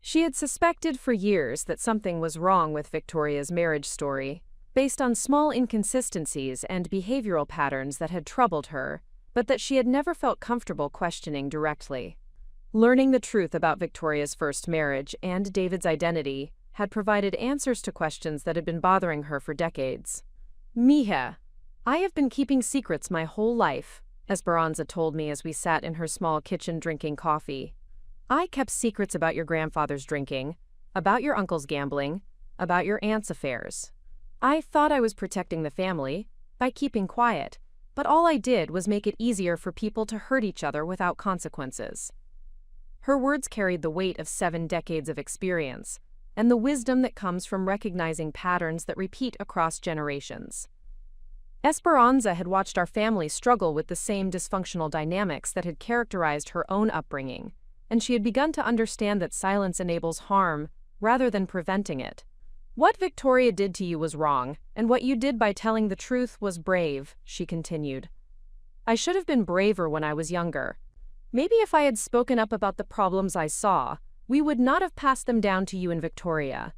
She had suspected for years that something was wrong with Victoria's marriage story, based on small inconsistencies and behavioral patterns that had troubled her, but that she had never felt comfortable questioning directly. Learning the truth about Victoria's first marriage and David's identity had provided answers to questions that had been bothering her for decades. "Mija, I have been keeping secrets my whole life," Esperanza told me as we sat in her small kitchen drinking coffee. "I kept secrets about your grandfather's drinking, about your uncle's gambling, about your aunt's affairs. I thought I was protecting the family by keeping quiet, but all I did was make it easier for people to hurt each other without consequences." Her words carried the weight of 7 decades of experience and the wisdom that comes from recognizing patterns that repeat across generations. Esperanza had watched our family struggle with the same dysfunctional dynamics that had characterized her own upbringing, and she had begun to understand that silence enables harm rather than preventing it. "What Victoria did to you was wrong, and what you did by telling the truth was brave," she continued. "I should have been braver when I was younger. Maybe if I had spoken up about the problems I saw, we would not have passed them down to you and Victoria."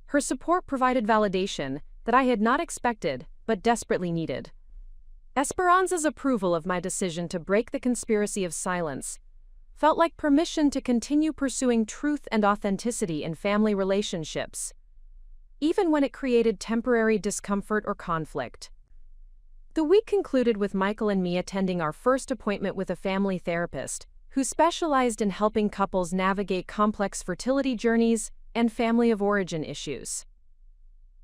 Her support provided validation that I had not expected but desperately needed. Esperanza's approval of my decision to break the conspiracy of silence felt like permission to continue pursuing truth and authenticity in family relationships, even when it created temporary discomfort or conflict. The week concluded with Michael and me attending our first appointment with a family therapist who specialized in helping couples navigate complex fertility journeys and family of origin issues.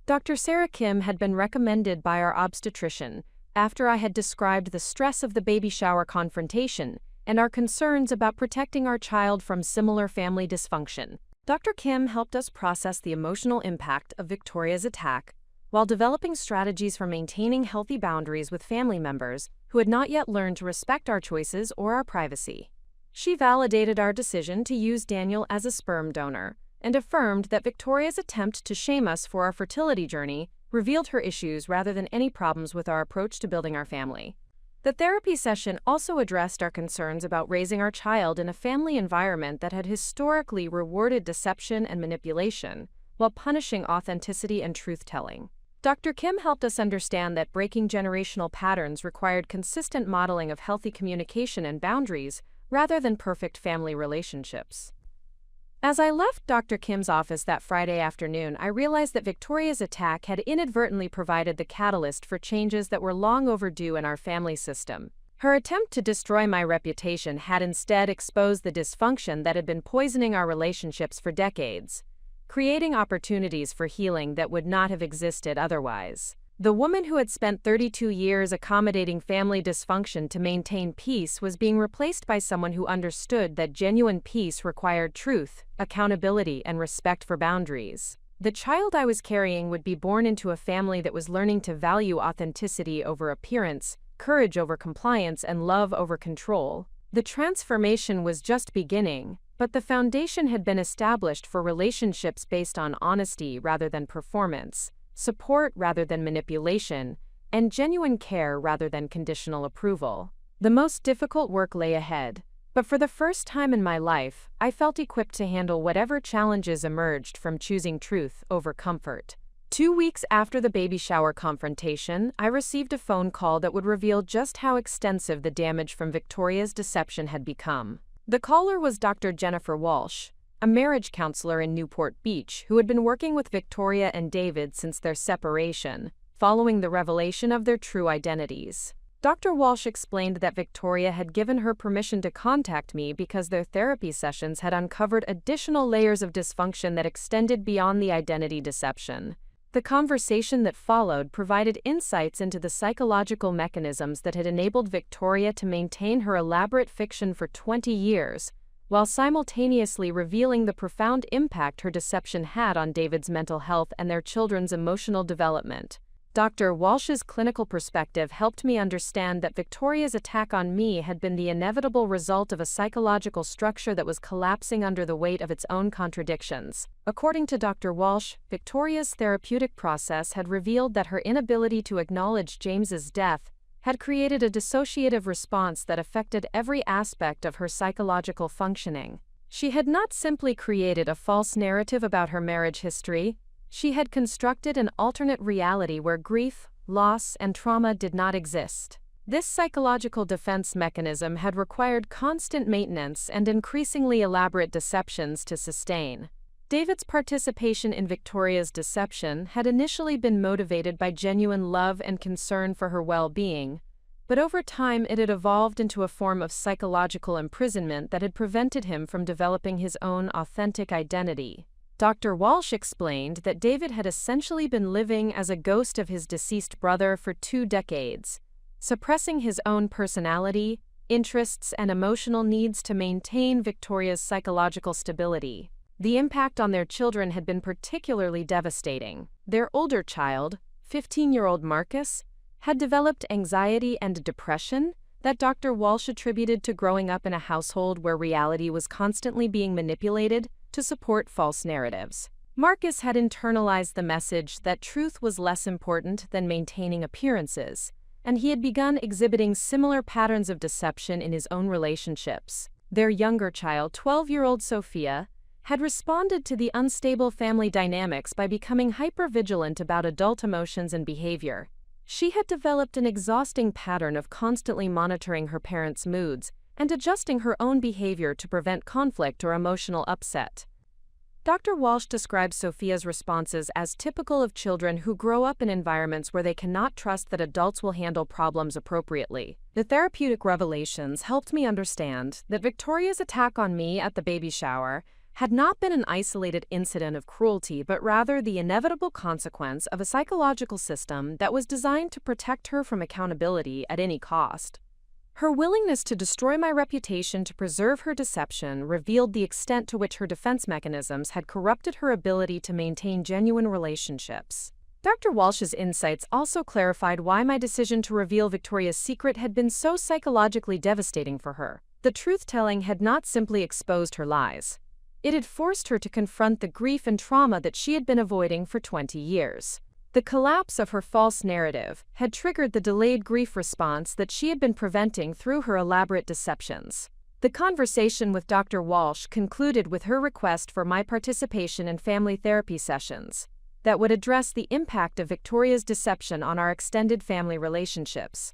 Dr. Sarah Kim had been recommended by our obstetrician after I had described the stress of the baby shower confrontation and our concerns about protecting our child from similar family dysfunction. Dr. Kim helped us process the emotional impact of Victoria's attack while developing strategies for maintaining healthy boundaries with family members who had not yet learned to respect our choices or our privacy. She validated our decision to use Daniel as a sperm donor and affirmed that Victoria's attempt to shame us for our fertility journey revealed her issues rather than any problems with our approach to building our family. The therapy session also addressed our concerns about raising our child in a family environment that had historically rewarded deception and manipulation, while punishing authenticity and truth-telling. Dr. Kim helped us understand that breaking generational patterns required consistent modeling of healthy communication and boundaries rather than perfect family relationships. As I left Dr. Kim's office that Friday afternoon, I realized that Victoria's attack had inadvertently provided the catalyst for changes that were long overdue in our family system. Her attempt to destroy my reputation had instead exposed the dysfunction that had been poisoning our relationships for decades, creating opportunities for healing that would not have existed otherwise. The woman who had spent 32 years accommodating family dysfunction to maintain peace was being replaced by someone who understood that genuine peace required truth, accountability, and respect for boundaries. The child I was carrying would be born into a family that was learning to value authenticity over appearance, courage over compliance, and love over control. The transformation was just beginning, but the foundation had been established for relationships based on honesty rather than performance, support rather than manipulation, and genuine care rather than conditional approval. The most difficult work lay ahead, but for the first time in my life, I felt equipped to handle whatever challenges emerged from choosing truth over comfort. 2 weeks after the baby shower confrontation, I received a phone call that would reveal just how extensive the damage from Victoria's deception had become. The caller was Dr. Jennifer Walsh, a marriage counselor in Newport Beach who had been working with Victoria and David since their separation, following the revelation of their true identities. Dr. Walsh explained that Victoria had given her permission to contact me because their therapy sessions had uncovered additional layers of dysfunction that extended beyond the identity deception. The conversation that followed provided insights into the psychological mechanisms that had enabled Victoria to maintain her elaborate fiction for 20 years, while simultaneously revealing the profound impact her deception had on David's mental health and their children's emotional development. Dr. Walsh's clinical perspective helped me understand that Victoria's attack on me had been the inevitable result of a psychological structure that was collapsing under the weight of its own contradictions. According to Dr. Walsh, Victoria's therapeutic process had revealed that her inability to acknowledge James's death had created a dissociative response that affected every aspect of her psychological functioning. She had not simply created a false narrative about her marriage history, she had constructed an alternate reality where grief, loss, and trauma did not exist. This psychological defense mechanism had required constant maintenance and increasingly elaborate deceptions to sustain. David's participation in Victoria's deception had initially been motivated by genuine love and concern for her well-being, but over time it had evolved into a form of psychological imprisonment that had prevented him from developing his own authentic identity. Dr. Walsh explained that David had essentially been living as a ghost of his deceased brother for 2 decades, suppressing his own personality, interests, and emotional needs to maintain Victoria's psychological stability. The impact on their children had been particularly devastating. Their older child, 15-year-old Marcus, had developed anxiety and depression that Dr. Walsh attributed to growing up in a household where reality was constantly being manipulated to support false narratives. Marcus had internalized the message that truth was less important than maintaining appearances, and he had begun exhibiting similar patterns of deception in his own relationships. Their younger child, 12-year-old Sophia, had responded to the unstable family dynamics by becoming hypervigilant about adult emotions and behavior. She had developed an exhausting pattern of constantly monitoring her parents' moods and adjusting her own behavior to prevent conflict or emotional upset. Dr. Walsh describes Sophia's responses as typical of children who grow up in environments where they cannot trust that adults will handle problems appropriately. The therapeutic revelations helped me understand that Victoria's attack on me at the baby shower had not been an isolated incident of cruelty, but rather the inevitable consequence of a psychological system that was designed to protect her from accountability at any cost. Her willingness to destroy my reputation to preserve her deception revealed the extent to which her defense mechanisms had corrupted her ability to maintain genuine relationships. Dr. Walsh's insights also clarified why my decision to reveal Victoria's secret had been so psychologically devastating for her. The truth-telling had not simply exposed her lies. It had forced her to confront the grief and trauma that she had been avoiding for 20 years. The collapse of her false narrative had triggered the delayed grief response that she had been preventing through her elaborate deceptions. The conversation with Dr. Walsh concluded with her request for my participation in family therapy sessions that would address the impact of Victoria's deception on our extended family relationships.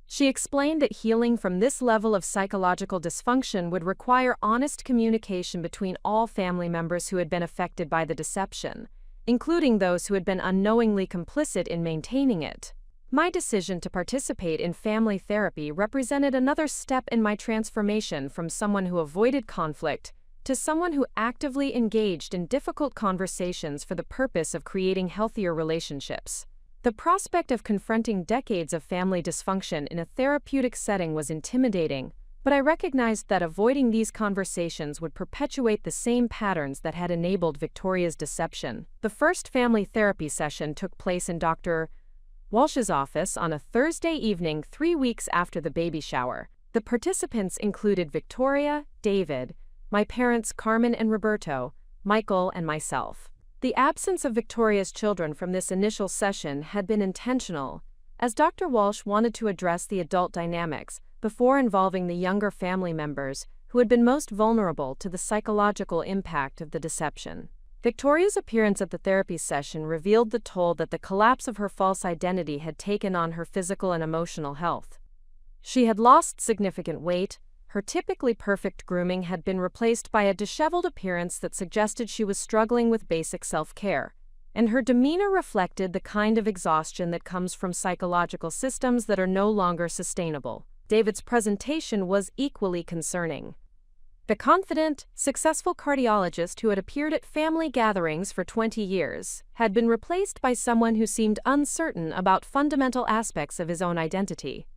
She explained that healing from this level of psychological dysfunction would require honest communication between all family members who had been affected by the deception, including those who had been unknowingly complicit in maintaining it. My decision to participate in family therapy represented another step in my transformation from someone who avoided conflict to someone who actively engaged in difficult conversations for the purpose of creating healthier relationships. The prospect of confronting decades of family dysfunction in a therapeutic setting was intimidating, but I recognized that avoiding these conversations would perpetuate the same patterns that had enabled Victoria's deception. The first family therapy session took place in Dr. Walsh's office on a Thursday evening 3 weeks after the baby shower. The participants included Victoria, David, my parents Carmen and Roberto, Michael, and myself. The absence of Victoria's children from this initial session had been intentional, as Dr. Walsh wanted to address the adult dynamics before involving the younger family members who had been most vulnerable to the psychological impact of the deception. Victoria's appearance at the therapy session revealed the toll that the collapse of her false identity had taken on her physical and emotional health. She had lost significant weight, her typically perfect grooming had been replaced by a disheveled appearance that suggested she was struggling with basic self-care, and her demeanor reflected the kind of exhaustion that comes from psychological systems that are no longer sustainable. David's presentation was equally concerning. The confident, successful cardiologist who had appeared at family gatherings for 20 years had been replaced by someone who seemed uncertain about fundamental aspects of his own identity.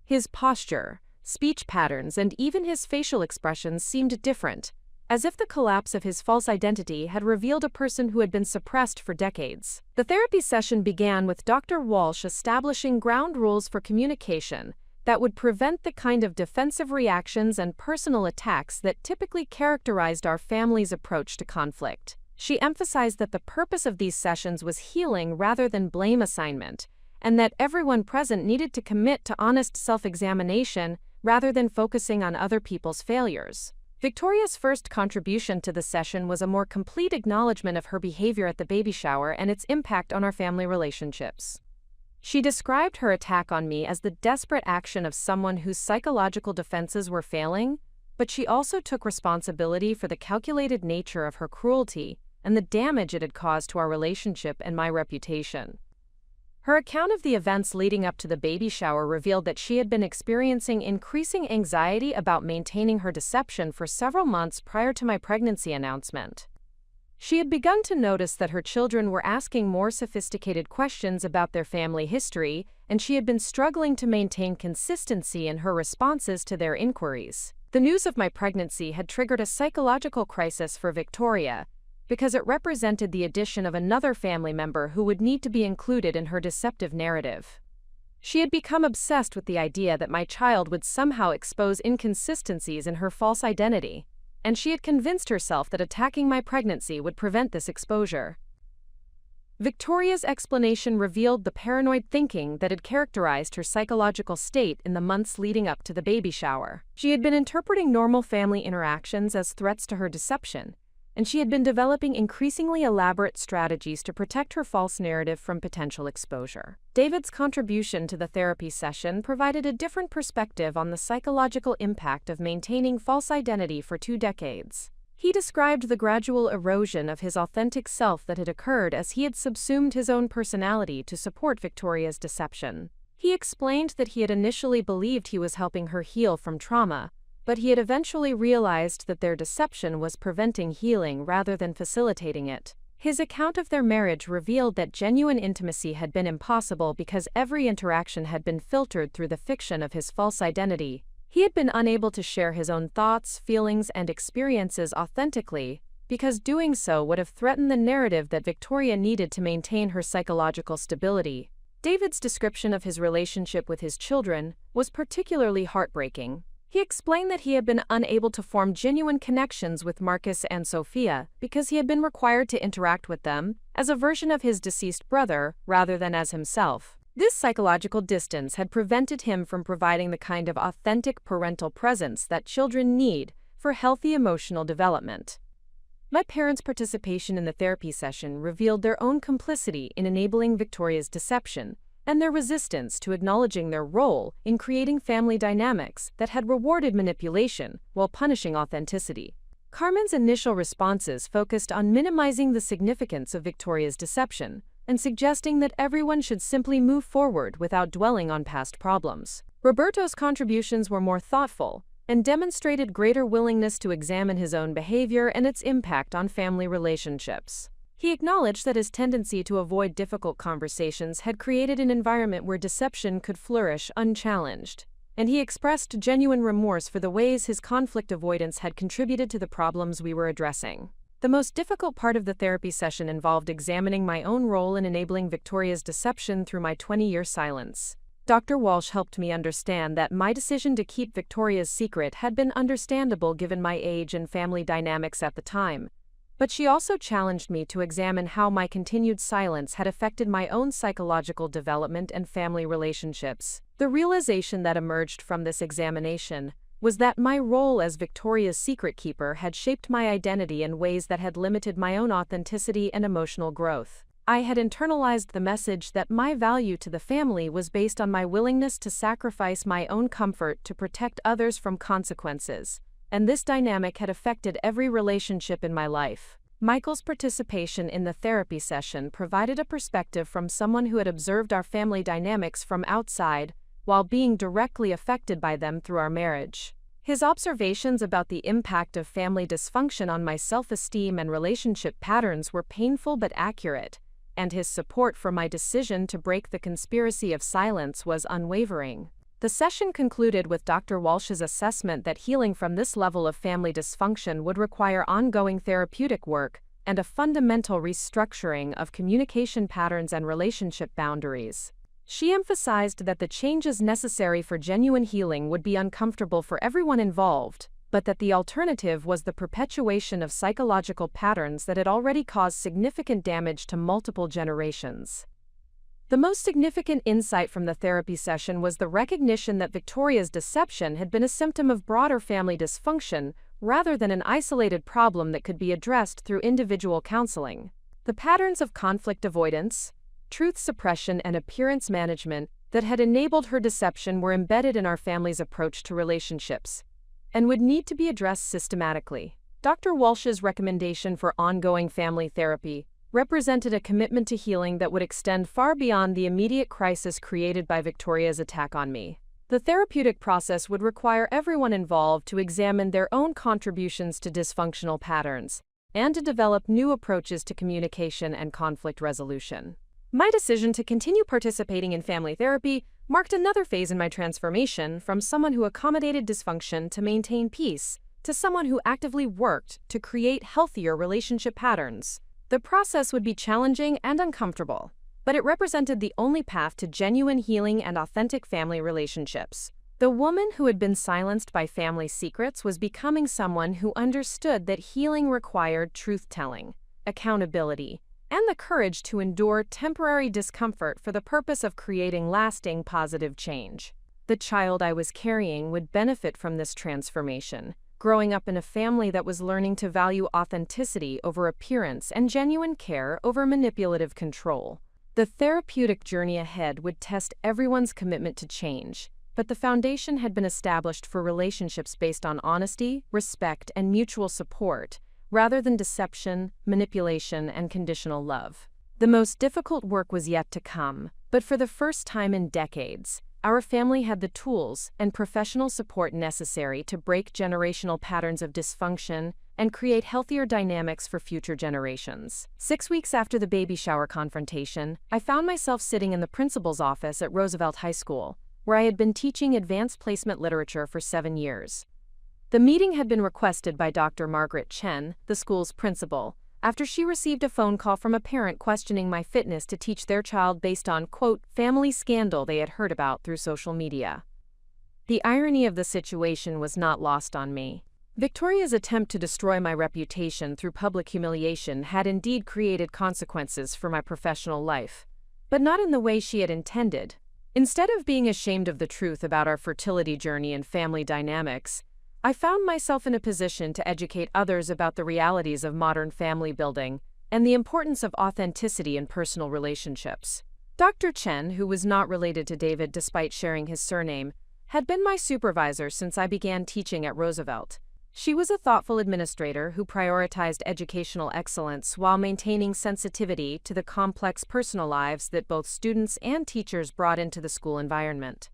His posture, speech patterns, and even his facial expressions seemed different, as if the collapse of his false identity had revealed a person who had been suppressed for decades. The therapy session began with Dr. Walsh establishing ground rules for communication that would prevent the kind of defensive reactions and personal attacks that typically characterized our family's approach to conflict. She emphasized that the purpose of these sessions was healing rather than blame assignment, and that everyone present needed to commit to honest self-examination rather than focusing on other people's failures. Victoria's first contribution to the session was a more complete acknowledgement of her behavior at the baby shower and its impact on our family relationships. She described her attack on me as the desperate action of someone whose psychological defenses were failing, but she also took responsibility for the calculated nature of her cruelty and the damage it had caused to our relationship and my reputation. Her account of the events leading up to the baby shower revealed that she had been experiencing increasing anxiety about maintaining her deception for several months prior to my pregnancy announcement. She had begun to notice that her children were asking more sophisticated questions about their family history, and she had been struggling to maintain consistency in her responses to their inquiries. The news of my pregnancy had triggered a psychological crisis for Victoria, because it represented the addition of another family member who would need to be included in her deceptive narrative. She had become obsessed with the idea that my child would somehow expose inconsistencies in her false identity, and she had convinced herself that attacking my pregnancy would prevent this exposure. Victoria's explanation revealed the paranoid thinking that had characterized her psychological state in the months leading up to the baby shower. She had been interpreting normal family interactions as threats to her deception, and she had been developing increasingly elaborate strategies to protect her false narrative from potential exposure. David's contribution to the therapy session provided a different perspective on the psychological impact of maintaining false identity for 2 decades. He described the gradual erosion of his authentic self that had occurred as he had subsumed his own personality to support Victoria's deception. He explained that he had initially believed he was helping her heal from trauma, but he had eventually realized that their deception was preventing healing rather than facilitating it. His account of their marriage revealed that genuine intimacy had been impossible because every interaction had been filtered through the fiction of his false identity. He had been unable to share his own thoughts, feelings, and experiences authentically, because doing so would have threatened the narrative that Victoria needed to maintain her psychological stability. David's description of his relationship with his children was particularly heartbreaking. He explained that he had been unable to form genuine connections with Marcus and Sophia because he had been required to interact with them as a version of his deceased brother rather than as himself. This psychological distance had prevented him from providing the kind of authentic parental presence that children need for healthy emotional development. My parents' participation in the therapy session revealed their own complicity in enabling Victoria's deception, and their resistance to acknowledging their role in creating family dynamics that had rewarded manipulation while punishing authenticity. Carmen's initial responses focused on minimizing the significance of Victoria's deception and suggesting that everyone should simply move forward without dwelling on past problems. Roberto's contributions were more thoughtful and demonstrated greater willingness to examine his own behavior and its impact on family relationships. He acknowledged that his tendency to avoid difficult conversations had created an environment where deception could flourish unchallenged, and he expressed genuine remorse for the ways his conflict avoidance had contributed to the problems we were addressing. The most difficult part of the therapy session involved examining my own role in enabling Victoria's deception through my 20-year silence. Dr. Walsh helped me understand that my decision to keep Victoria's secret had been understandable given my age and family dynamics at the time, but she also challenged me to examine how my continued silence had affected my own psychological development and family relationships. The realization that emerged from this examination was that my role as Victoria's secret keeper had shaped my identity in ways that had limited my own authenticity and emotional growth. I had internalized the message that my value to the family was based on my willingness to sacrifice my own comfort to protect others from consequences, and this dynamic had affected every relationship in my life. Michael's participation in the therapy session provided a perspective from someone who had observed our family dynamics from outside, while being directly affected by them through our marriage. His observations about the impact of family dysfunction on my self-esteem and relationship patterns were painful but accurate, and his support for my decision to break the conspiracy of silence was unwavering. The session concluded with Dr. Walsh's assessment that healing from this level of family dysfunction would require ongoing therapeutic work and a fundamental restructuring of communication patterns and relationship boundaries. She emphasized that the changes necessary for genuine healing would be uncomfortable for everyone involved, but that the alternative was the perpetuation of psychological patterns that had already caused significant damage to multiple generations. The most significant insight from the therapy session was the recognition that Victoria's deception had been a symptom of broader family dysfunction rather than an isolated problem that could be addressed through individual counseling. The patterns of conflict avoidance, truth suppression, and appearance management that had enabled her deception were embedded in our family's approach to relationships and would need to be addressed systematically. Dr. Walsh's recommendation for ongoing family therapy represented a commitment to healing that would extend far beyond the immediate crisis created by Victoria's attack on me. The therapeutic process would require everyone involved to examine their own contributions to dysfunctional patterns and to develop new approaches to communication and conflict resolution. My decision to continue participating in family therapy marked another phase in my transformation from someone who accommodated dysfunction to maintain peace to someone who actively worked to create healthier relationship patterns. The process would be challenging and uncomfortable, but it represented the only path to genuine healing and authentic family relationships. The woman who had been silenced by family secrets was becoming someone who understood that healing required truth-telling, accountability, and the courage to endure temporary discomfort for the purpose of creating lasting positive change. The child I was carrying would benefit from this transformation, growing up in a family that was learning to value authenticity over appearance and genuine care over manipulative control. The therapeutic journey ahead would test everyone's commitment to change, but the foundation had been established for relationships based on honesty, respect, and mutual support, rather than deception, manipulation, and conditional love. The most difficult work was yet to come, but for the first time in decades, our family had the tools and professional support necessary to break generational patterns of dysfunction and create healthier dynamics for future generations. 6 weeks after the baby shower confrontation, I found myself sitting in the principal's office at Roosevelt High School, where I had been teaching advanced placement literature for 7 years. The meeting had been requested by Dr. Margaret Chen, the school's principal, after she received a phone call from a parent questioning my fitness to teach their child based on, quote, family scandal they had heard about through social media. The irony of the situation was not lost on me. Victoria's attempt to destroy my reputation through public humiliation had indeed created consequences for my professional life, but not in the way she had intended. Instead of being ashamed of the truth about our fertility journey and family dynamics, I found myself in a position to educate others about the realities of modern family building and the importance of authenticity in personal relationships. Dr. Chen, who was not related to David despite sharing his surname, had been my supervisor since I began teaching at Roosevelt. She was a thoughtful administrator who prioritized educational excellence while maintaining sensitivity to the complex personal lives that both students and teachers brought into the school environment.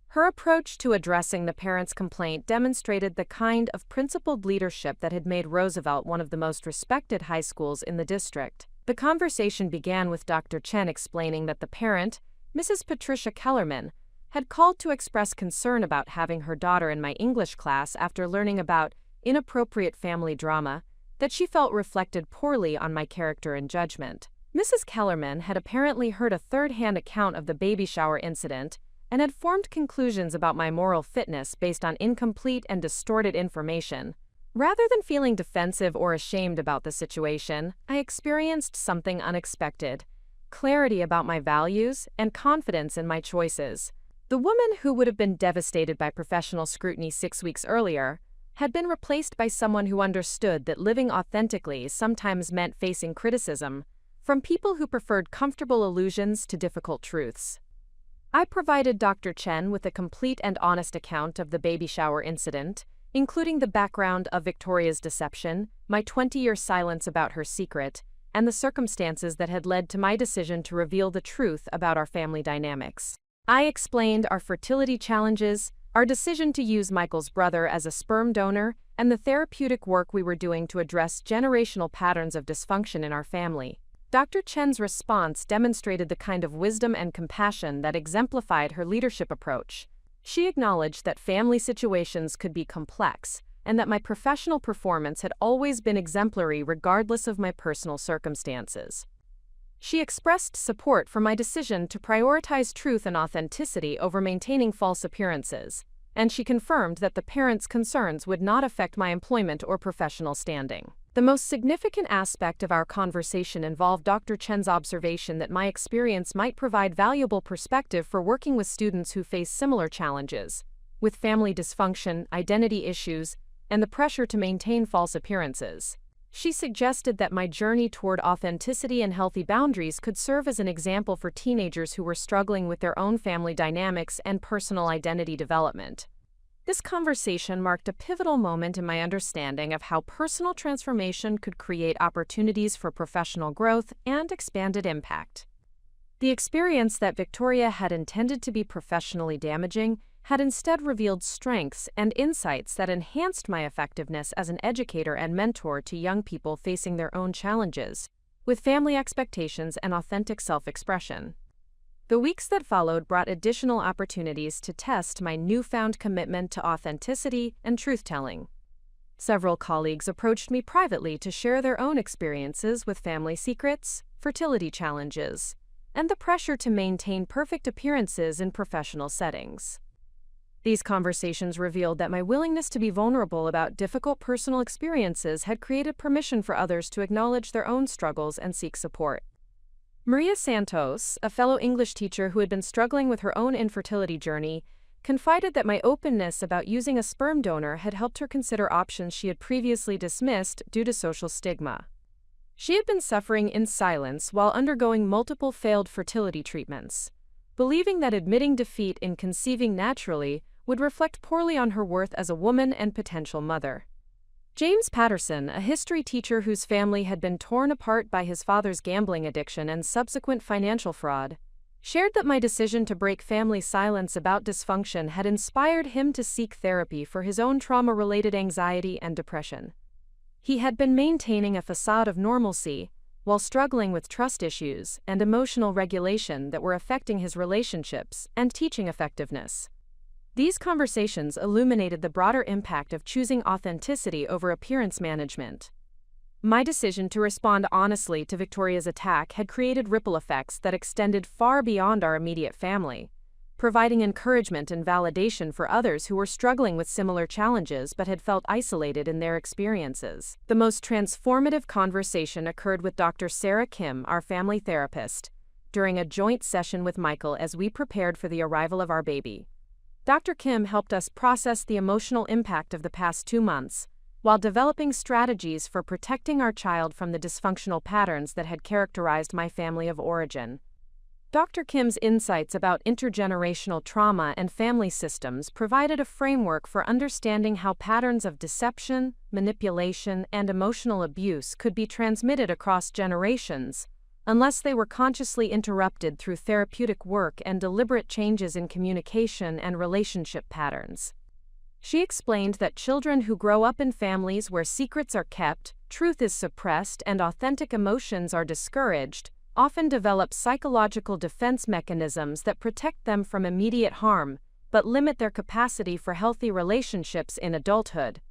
Her approach to addressing the parents' complaint demonstrated the kind of principled leadership that had made Roosevelt one of the most respected high schools in the district. The conversation began with Dr. Chen explaining that the parent, Mrs. Patricia Kellerman, had called to express concern about having her daughter in my English class after learning about inappropriate family drama that she felt reflected poorly on my character and judgment. Mrs. Kellerman had apparently heard a third-hand account of the baby shower incident and had formed conclusions about my moral fitness based on incomplete and distorted information. Rather than feeling defensive or ashamed about the situation, I experienced something unexpected: clarity about my values and confidence in my choices. The woman who would have been devastated by professional scrutiny 6 weeks earlier had been replaced by someone who understood that living authentically sometimes meant facing criticism from people who preferred comfortable illusions to difficult truths. I provided Dr. Chen with a complete and honest account of the baby shower incident, including the background of Victoria's deception, my 20-year silence about her secret, and the circumstances that had led to my decision to reveal the truth about our family dynamics. I explained our fertility challenges, our decision to use Michael's brother as a sperm donor, and the therapeutic work we were doing to address generational patterns of dysfunction in our family. Dr. Chen's response demonstrated the kind of wisdom and compassion that exemplified her leadership approach. She acknowledged that family situations could be complex, and that my professional performance had always been exemplary regardless of my personal circumstances. She expressed support for my decision to prioritize truth and authenticity over maintaining false appearances, and she confirmed that the parents' concerns would not affect my employment or professional standing. The most significant aspect of our conversation involved Dr. Chen's observation that my experience might provide valuable perspective for working with students who face similar challenges, with family dysfunction, identity issues, and the pressure to maintain false appearances. She suggested that my journey toward authenticity and healthy boundaries could serve as an example for teenagers who were struggling with their own family dynamics and personal identity development. This conversation marked a pivotal moment in my understanding of how personal transformation could create opportunities for professional growth and expanded impact. The experience that Victoria had intended to be professionally damaging had instead revealed strengths and insights that enhanced my effectiveness as an educator and mentor to young people facing their own challenges, with family expectations and authentic self-expression. The weeks that followed brought additional opportunities to test my newfound commitment to authenticity and truth-telling. Several colleagues approached me privately to share their own experiences with family secrets, fertility challenges, and the pressure to maintain perfect appearances in professional settings. These conversations revealed that my willingness to be vulnerable about difficult personal experiences had created permission for others to acknowledge their own struggles and seek support. Maria Santos, a fellow English teacher who had been struggling with her own infertility journey, confided that my openness about using a sperm donor had helped her consider options she had previously dismissed due to social stigma. She had been suffering in silence while undergoing multiple failed fertility treatments, believing that admitting defeat in conceiving naturally would reflect poorly on her worth as a woman and potential mother. James Patterson, a history teacher whose family had been torn apart by his father's gambling addiction and subsequent financial fraud, shared that my decision to break family silence about dysfunction had inspired him to seek therapy for his own trauma-related anxiety and depression. He had been maintaining a facade of normalcy while struggling with trust issues and emotional regulation that were affecting his relationships and teaching effectiveness. These conversations illuminated the broader impact of choosing authenticity over appearance management. My decision to respond honestly to Victoria's attack had created ripple effects that extended far beyond our immediate family, providing encouragement and validation for others who were struggling with similar challenges but had felt isolated in their experiences. The most transformative conversation occurred with Dr. Sarah Kim, our family therapist, during a joint session with Michael as we prepared for the arrival of our baby. Dr. Kim helped us process the emotional impact of the past 2 months, while developing strategies for protecting our child from the dysfunctional patterns that had characterized my family of origin. Dr. Kim's insights about intergenerational trauma and family systems provided a framework for understanding how patterns of deception, manipulation, and emotional abuse could be transmitted across generations, unless they were consciously interrupted through therapeutic work and deliberate changes in communication and relationship patterns. She explained that children who grow up in families where secrets are kept, truth is suppressed, and authentic emotions are discouraged, often develop psychological defense mechanisms that protect them from immediate harm, but limit their capacity for healthy relationships in adulthood.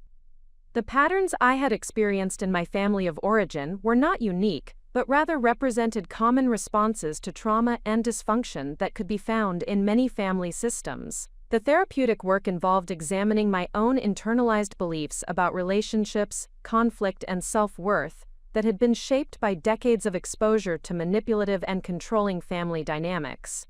The patterns I had experienced in my family of origin were not unique, but rather represented common responses to trauma and dysfunction that could be found in many family systems. The therapeutic work involved examining my own internalized beliefs about relationships, conflict, and self-worth that had been shaped by decades of exposure to manipulative and controlling family dynamics.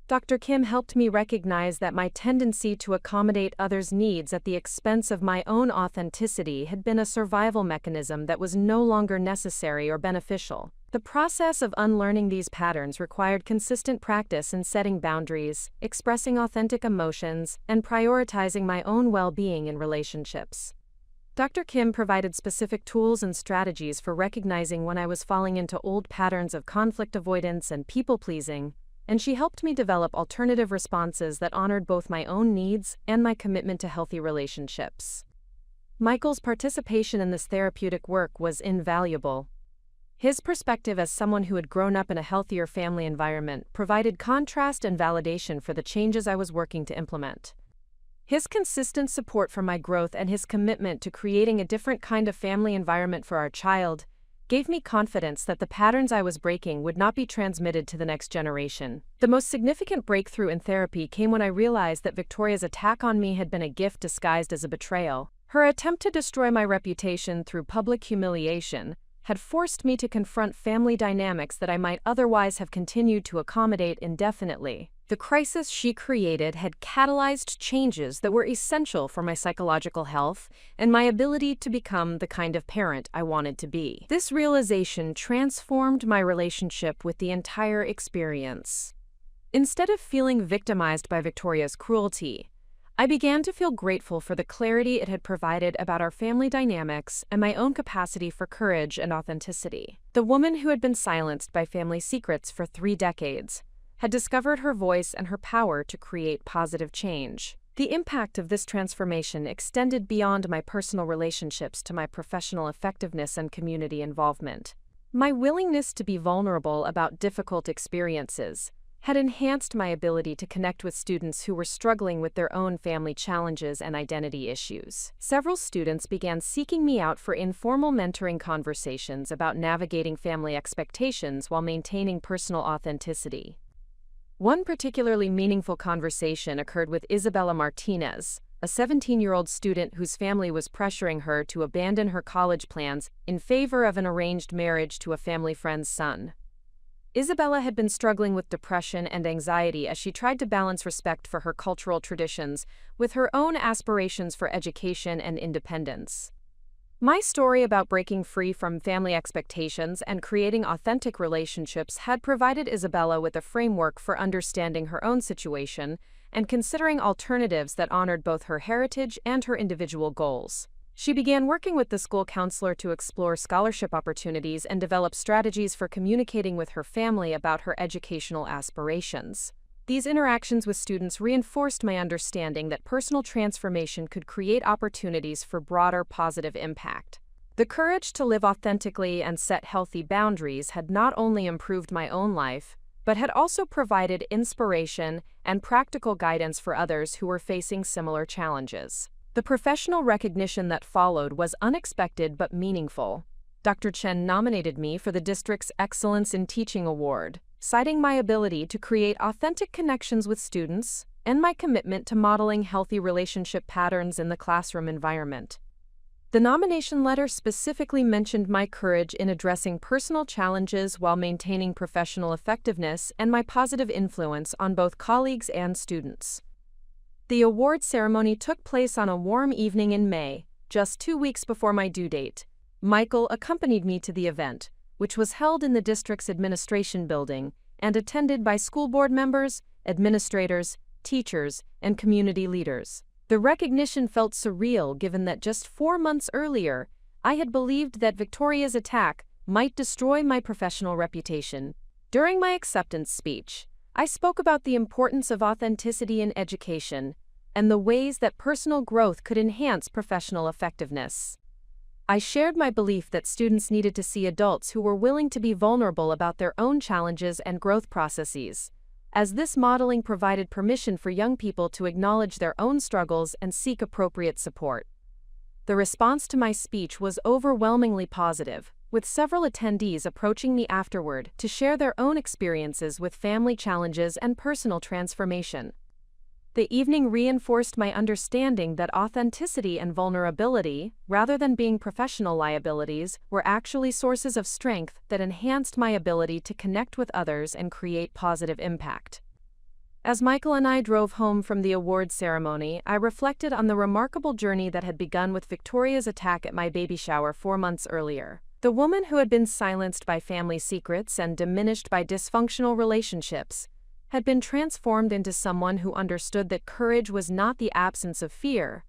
Dr. Kim helped me recognize that my tendency to accommodate others' needs at the expense of my own authenticity had been a survival mechanism that was no longer necessary or beneficial. The process of unlearning these patterns required consistent practice in setting boundaries, expressing authentic emotions, and prioritizing my own well-being in relationships. Dr. Kim provided specific tools and strategies for recognizing when I was falling into old patterns of conflict avoidance and people-pleasing, and she helped me develop alternative responses that honored both my own needs and my commitment to healthy relationships. Michael's participation in this therapeutic work was invaluable. His perspective as someone who had grown up in a healthier family environment provided contrast and validation for the changes I was working to implement. His consistent support for my growth and his commitment to creating a different kind of family environment for our child gave me confidence that the patterns I was breaking would not be transmitted to the next generation. The most significant breakthrough in therapy came when I realized that Victoria's attack on me had been a gift disguised as a betrayal. Her attempt to destroy my reputation through public humiliation had forced me to confront family dynamics that I might otherwise have continued to accommodate indefinitely. The crisis she created had catalyzed changes that were essential for my psychological health and my ability to become the kind of parent I wanted to be. This realization transformed my relationship with the entire experience. Instead of feeling victimized by Victoria's cruelty, I began to feel grateful for the clarity it had provided about our family dynamics and my own capacity for courage and authenticity. The woman who had been silenced by family secrets for 3 decades had discovered her voice and her power to create positive change. The impact of this transformation extended beyond my personal relationships to my professional effectiveness and community involvement. My willingness to be vulnerable about difficult experiences had enhanced my ability to connect with students who were struggling with their own family challenges and identity issues. Several students began seeking me out for informal mentoring conversations about navigating family expectations while maintaining personal authenticity. One particularly meaningful conversation occurred with Isabella Martinez, a 17-year-old student whose family was pressuring her to abandon her college plans in favor of an arranged marriage to a family friend's son. Isabella had been struggling with depression and anxiety as she tried to balance respect for her cultural traditions with her own aspirations for education and independence. My story about breaking free from family expectations and creating authentic relationships had provided Isabella with a framework for understanding her own situation and considering alternatives that honored both her heritage and her individual goals. She began working with the school counselor to explore scholarship opportunities and develop strategies for communicating with her family about her educational aspirations. These interactions with students reinforced my understanding that personal transformation could create opportunities for broader positive impact. The courage to live authentically and set healthy boundaries had not only improved my own life, but had also provided inspiration and practical guidance for others who were facing similar challenges. The professional recognition that followed was unexpected but meaningful. Dr. Chen nominated me for the district's Excellence in Teaching Award, citing my ability to create authentic connections with students and my commitment to modeling healthy relationship patterns in the classroom environment. The nomination letter specifically mentioned my courage in addressing personal challenges while maintaining professional effectiveness and my positive influence on both colleagues and students. The award ceremony took place on a warm evening in May, just 2 weeks before my due date. Michael accompanied me to the event, which was held in the district's administration building and attended by school board members, administrators, teachers, and community leaders. The recognition felt surreal given that just 4 months earlier, I had believed that Victoria's attack might destroy my professional reputation. During my acceptance speech, I spoke about the importance of authenticity in education and the ways that personal growth could enhance professional effectiveness. I shared my belief that students needed to see adults who were willing to be vulnerable about their own challenges and growth processes, as this modeling provided permission for young people to acknowledge their own struggles and seek appropriate support. The response to my speech was overwhelmingly positive, with several attendees approaching me afterward to share their own experiences with family challenges and personal transformation. The evening reinforced my understanding that authenticity and vulnerability, rather than being professional liabilities, were actually sources of strength that enhanced my ability to connect with others and create positive impact. As Michael and I drove home from the awards ceremony, I reflected on the remarkable journey that had begun with Victoria's attack at my baby shower 4 months earlier. The woman who had been silenced by family secrets and diminished by dysfunctional relationships had been transformed into someone who understood that courage was not the absence of fear,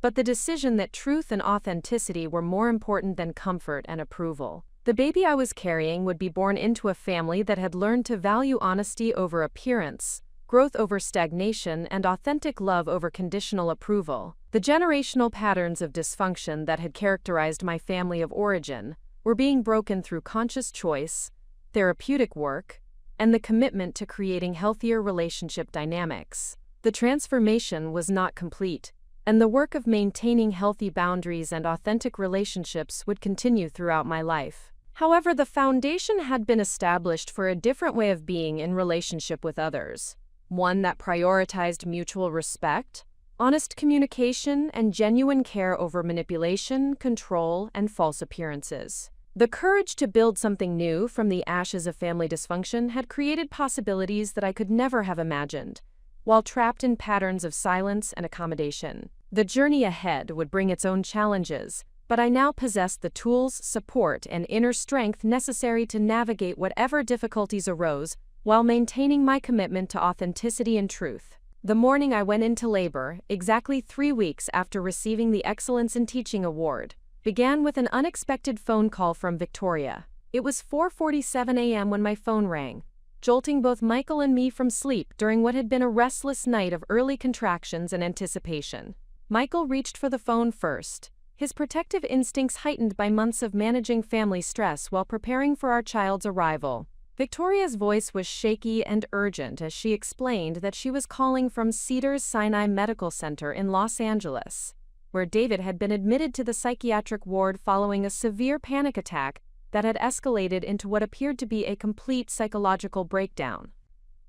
but the decision that truth and authenticity were more important than comfort and approval. The baby I was carrying would be born into a family that had learned to value honesty over appearance, growth over stagnation, and authentic love over conditional approval. The generational patterns of dysfunction that had characterized my family of origin were being broken through conscious choice, therapeutic work, and the commitment to creating healthier relationship dynamics. The transformation was not complete, and the work of maintaining healthy boundaries and authentic relationships would continue throughout my life. However, the foundation had been established for a different way of being in relationship with others, one that prioritized mutual respect, honest communication, and genuine care over manipulation, control, and false appearances. The courage to build something new from the ashes of family dysfunction had created possibilities that I could never have imagined, while trapped in patterns of silence and accommodation. The journey ahead would bring its own challenges, but I now possessed the tools, support, and inner strength necessary to navigate whatever difficulties arose while maintaining my commitment to authenticity and truth. The morning I went into labor, exactly 3 weeks after receiving the Excellence in Teaching Award, began with an unexpected phone call from Victoria. It was 4:47 a.m. when my phone rang, jolting both Michael and me from sleep during what had been a restless night of early contractions and anticipation. Michael reached for the phone first, his protective instincts heightened by months of managing family stress while preparing for our child's arrival. Victoria's voice was shaky and urgent as she explained that she was calling from Cedars-Sinai Medical Center in Los Angeles, where David had been admitted to the psychiatric ward following a severe panic attack that had escalated into what appeared to be a complete psychological breakdown.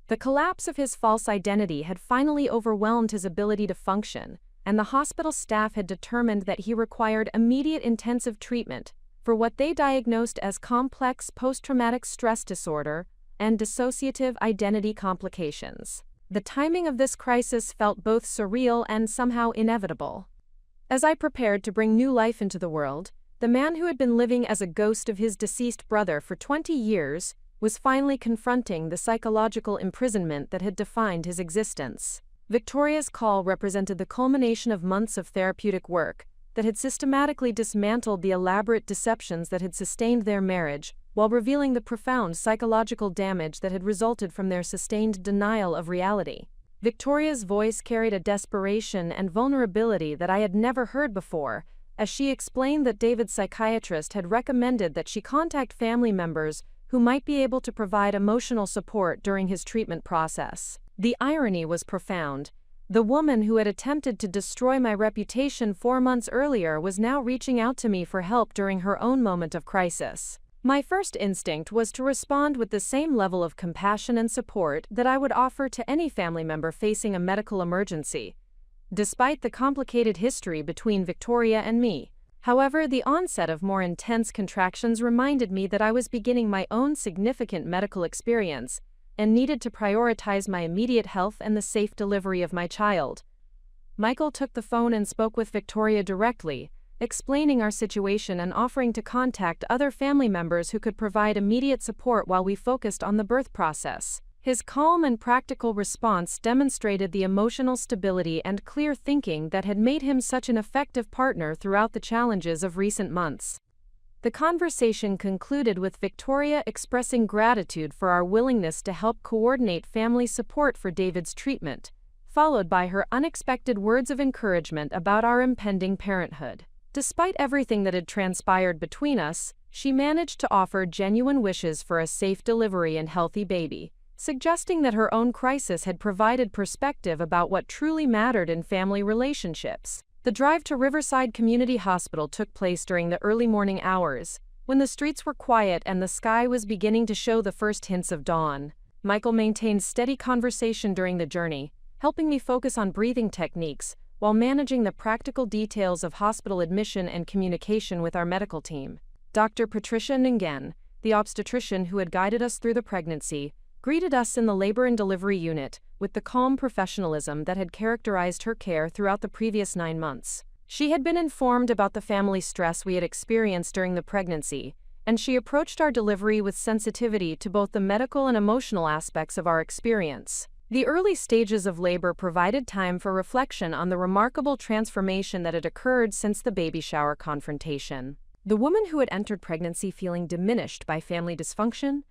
The collapse of his false identity had finally overwhelmed his ability to function, and the hospital staff had determined that he required immediate intensive treatment for what they diagnosed as complex post-traumatic stress disorder and dissociative identity complications. The timing of this crisis felt both surreal and somehow inevitable. As I prepared to bring new life into the world, the man who had been living as a ghost of his deceased brother for 20 years was finally confronting the psychological imprisonment that had defined his existence. Victoria's call represented the culmination of months of therapeutic work that had systematically dismantled the elaborate deceptions that had sustained their marriage, while revealing the profound psychological damage that had resulted from their sustained denial of reality. Victoria's voice carried a desperation and vulnerability that I had never heard before, as she explained that David's psychiatrist had recommended that she contact family members who might be able to provide emotional support during his treatment process. The irony was profound. The woman who had attempted to destroy my reputation 4 months earlier was now reaching out to me for help during her own moment of crisis. My first instinct was to respond with the same level of compassion and support that I would offer to any family member facing a medical emergency, despite the complicated history between Victoria and me. However, the onset of more intense contractions reminded me that I was beginning my own significant medical experience and needed to prioritize my immediate health and the safe delivery of my child. Michael took the phone and spoke with Victoria directly, explaining our situation and offering to contact other family members who could provide immediate support while we focused on the birth process. His calm and practical response demonstrated the emotional stability and clear thinking that had made him such an effective partner throughout the challenges of recent months. The conversation concluded with Victoria expressing gratitude for our willingness to help coordinate family support for David's treatment, followed by her unexpected words of encouragement about our impending parenthood. Despite everything that had transpired between us, she managed to offer genuine wishes for a safe delivery and healthy baby, suggesting that her own crisis had provided perspective about what truly mattered in family relationships. The drive to Riverside Community Hospital took place during the early morning hours, when the streets were quiet and the sky was beginning to show the first hints of dawn. Michael maintained steady conversation during the journey, helping me focus on breathing techniques while managing the practical details of hospital admission and communication with our medical team. Dr. Patricia Ningen, the obstetrician who had guided us through the pregnancy, greeted us in the labor and delivery unit with the calm professionalism that had characterized her care throughout the previous 9 months. She had been informed about the family stress we had experienced during the pregnancy, and she approached our delivery with sensitivity to both the medical and emotional aspects of our experience. The early stages of labor provided time for reflection on the remarkable transformation that had occurred since the baby shower confrontation. The woman who had entered pregnancy feeling diminished by family dysfunction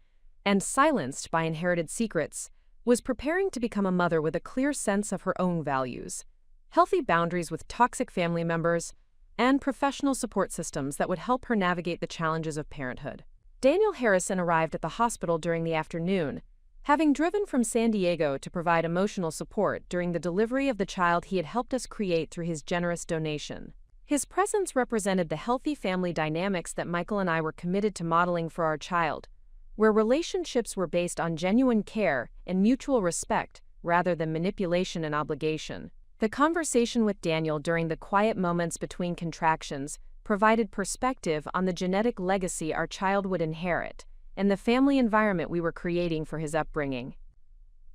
and silenced by inherited secrets, was preparing to become a mother with a clear sense of her own values, healthy boundaries with toxic family members, and professional support systems that would help her navigate the challenges of parenthood. Daniel Harrison arrived at the hospital during the afternoon, having driven from San Diego to provide emotional support during the delivery of the child he had helped us create through his generous donation. His presence represented the healthy family dynamics that Michael and I were committed to modeling for our child, where relationships were based on genuine care and mutual respect rather than manipulation and obligation. The conversation with Daniel during the quiet moments between contractions provided perspective on the genetic legacy our child would inherit and the family environment we were creating for his upbringing.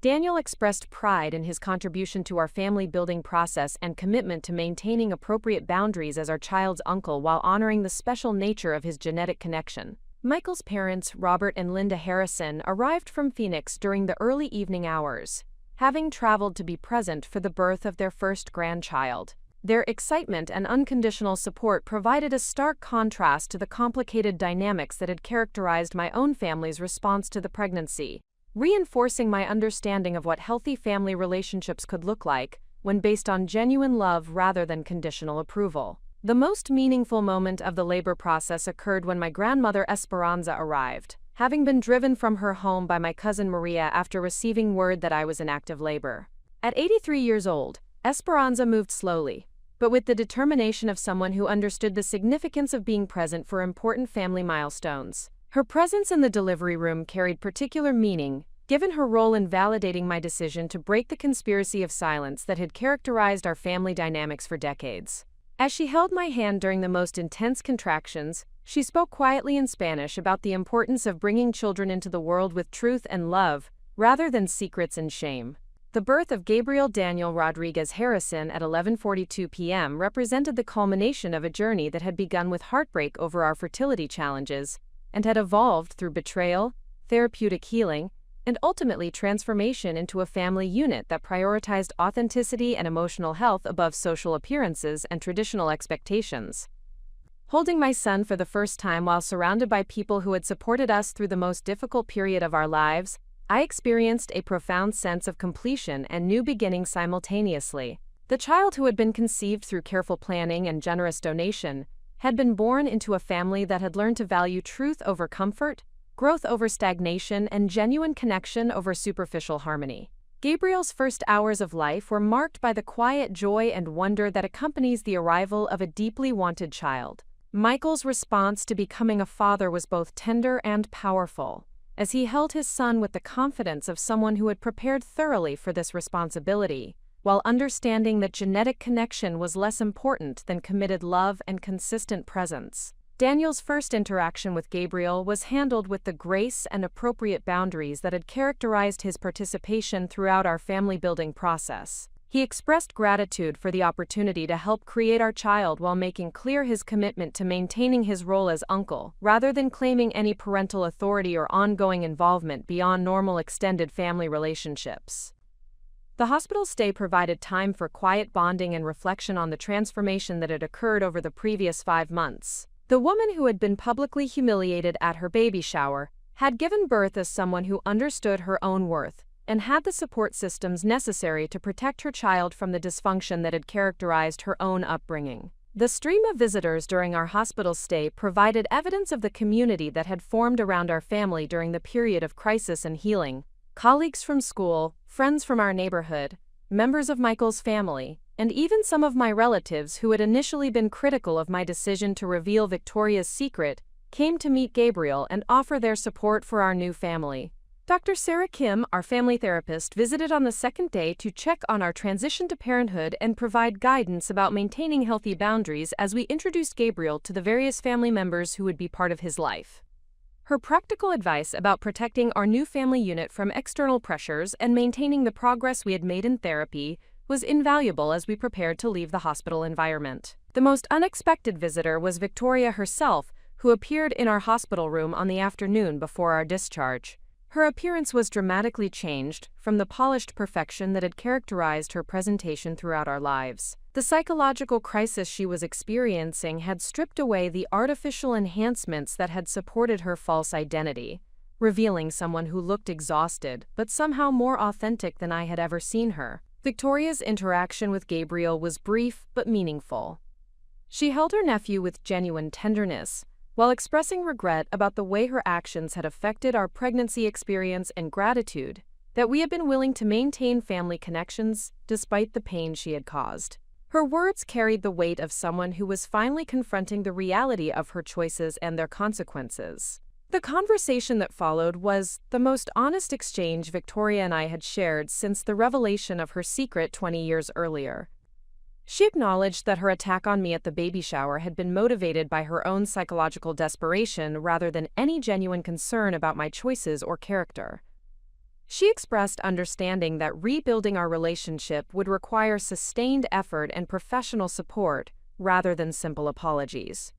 Daniel expressed pride in his contribution to our family building process and commitment to maintaining appropriate boundaries as our child's uncle while honoring the special nature of his genetic connection. Michael's parents, Robert and Linda Harrison, arrived from Phoenix during the early evening hours, having traveled to be present for the birth of their first grandchild. Their excitement and unconditional support provided a stark contrast to the complicated dynamics that had characterized my own family's response to the pregnancy, reinforcing my understanding of what healthy family relationships could look like when based on genuine love rather than conditional approval. The most meaningful moment of the labor process occurred when my grandmother Esperanza arrived, having been driven from her home by my cousin Maria after receiving word that I was in active labor. At 83 years old, Esperanza moved slowly, but with the determination of someone who understood the significance of being present for important family milestones. Her presence in the delivery room carried particular meaning, given her role in validating my decision to break the conspiracy of silence that had characterized our family dynamics for decades. As she held my hand during the most intense contractions, she spoke quietly in Spanish about the importance of bringing children into the world with truth and love, rather than secrets and shame. The birth of Gabriel Daniel Rodriguez Harrison at 11:42 p.m. represented the culmination of a journey that had begun with heartbreak over our fertility challenges, and had evolved through betrayal, therapeutic healing, and ultimately transformation into a family unit that prioritized authenticity and emotional health above social appearances and traditional expectations. Holding my son for the first time while surrounded by people who had supported us through the most difficult period of our lives, I experienced a profound sense of completion and new beginning simultaneously. The child who had been conceived through careful planning and generous donation had been born into a family that had learned to value truth over comfort, growth over stagnation, and genuine connection over superficial harmony. Gabriel's first hours of life were marked by the quiet joy and wonder that accompanies the arrival of a deeply wanted child. Michael's response to becoming a father was both tender and powerful, as he held his son with the confidence of someone who had prepared thoroughly for this responsibility, while understanding that genetic connection was less important than committed love and consistent presence. Daniel's first interaction with Gabriel was handled with the grace and appropriate boundaries that had characterized his participation throughout our family-building process. He expressed gratitude for the opportunity to help create our child while making clear his commitment to maintaining his role as uncle, rather than claiming any parental authority or ongoing involvement beyond normal extended family relationships. The hospital stay provided time for quiet bonding and reflection on the transformation that had occurred over the previous 5 months. The woman who had been publicly humiliated at her baby shower had given birth as someone who understood her own worth and had the support systems necessary to protect her child from the dysfunction that had characterized her own upbringing. The stream of visitors during our hospital stay provided evidence of the community that had formed around our family during the period of crisis and healing. Colleagues from school, friends from our neighborhood, members of Michael's family, and even some of my relatives who had initially been critical of my decision to reveal Victoria's secret came to meet Gabriel and offer their support for our new family. Dr. Sarah Kim, our family therapist, visited on the second day to check on our transition to parenthood and provide guidance about maintaining healthy boundaries as we introduced Gabriel to the various family members who would be part of his life. Her practical advice about protecting our new family unit from external pressures and maintaining the progress we had made in therapy was invaluable as we prepared to leave the hospital environment. The most unexpected visitor was Victoria herself, who appeared in our hospital room on the afternoon before our discharge. Her appearance was dramatically changed from the polished perfection that had characterized her presentation throughout our lives. The psychological crisis she was experiencing had stripped away the artificial enhancements that had supported her false identity, revealing someone who looked exhausted but somehow more authentic than I had ever seen her. Victoria's interaction with Gabriel was brief but meaningful. She held her nephew with genuine tenderness, while expressing regret about the way her actions had affected our pregnancy experience and gratitude that we had been willing to maintain family connections despite the pain she had caused. Her words carried the weight of someone who was finally confronting the reality of her choices and their consequences. The conversation that followed was the most honest exchange Victoria and I had shared since the revelation of her secret 20 years earlier. She acknowledged that her attack on me at the baby shower had been motivated by her own psychological desperation rather than any genuine concern about my choices or character. She expressed understanding that rebuilding our relationship would require sustained effort and professional support rather than simple apologies.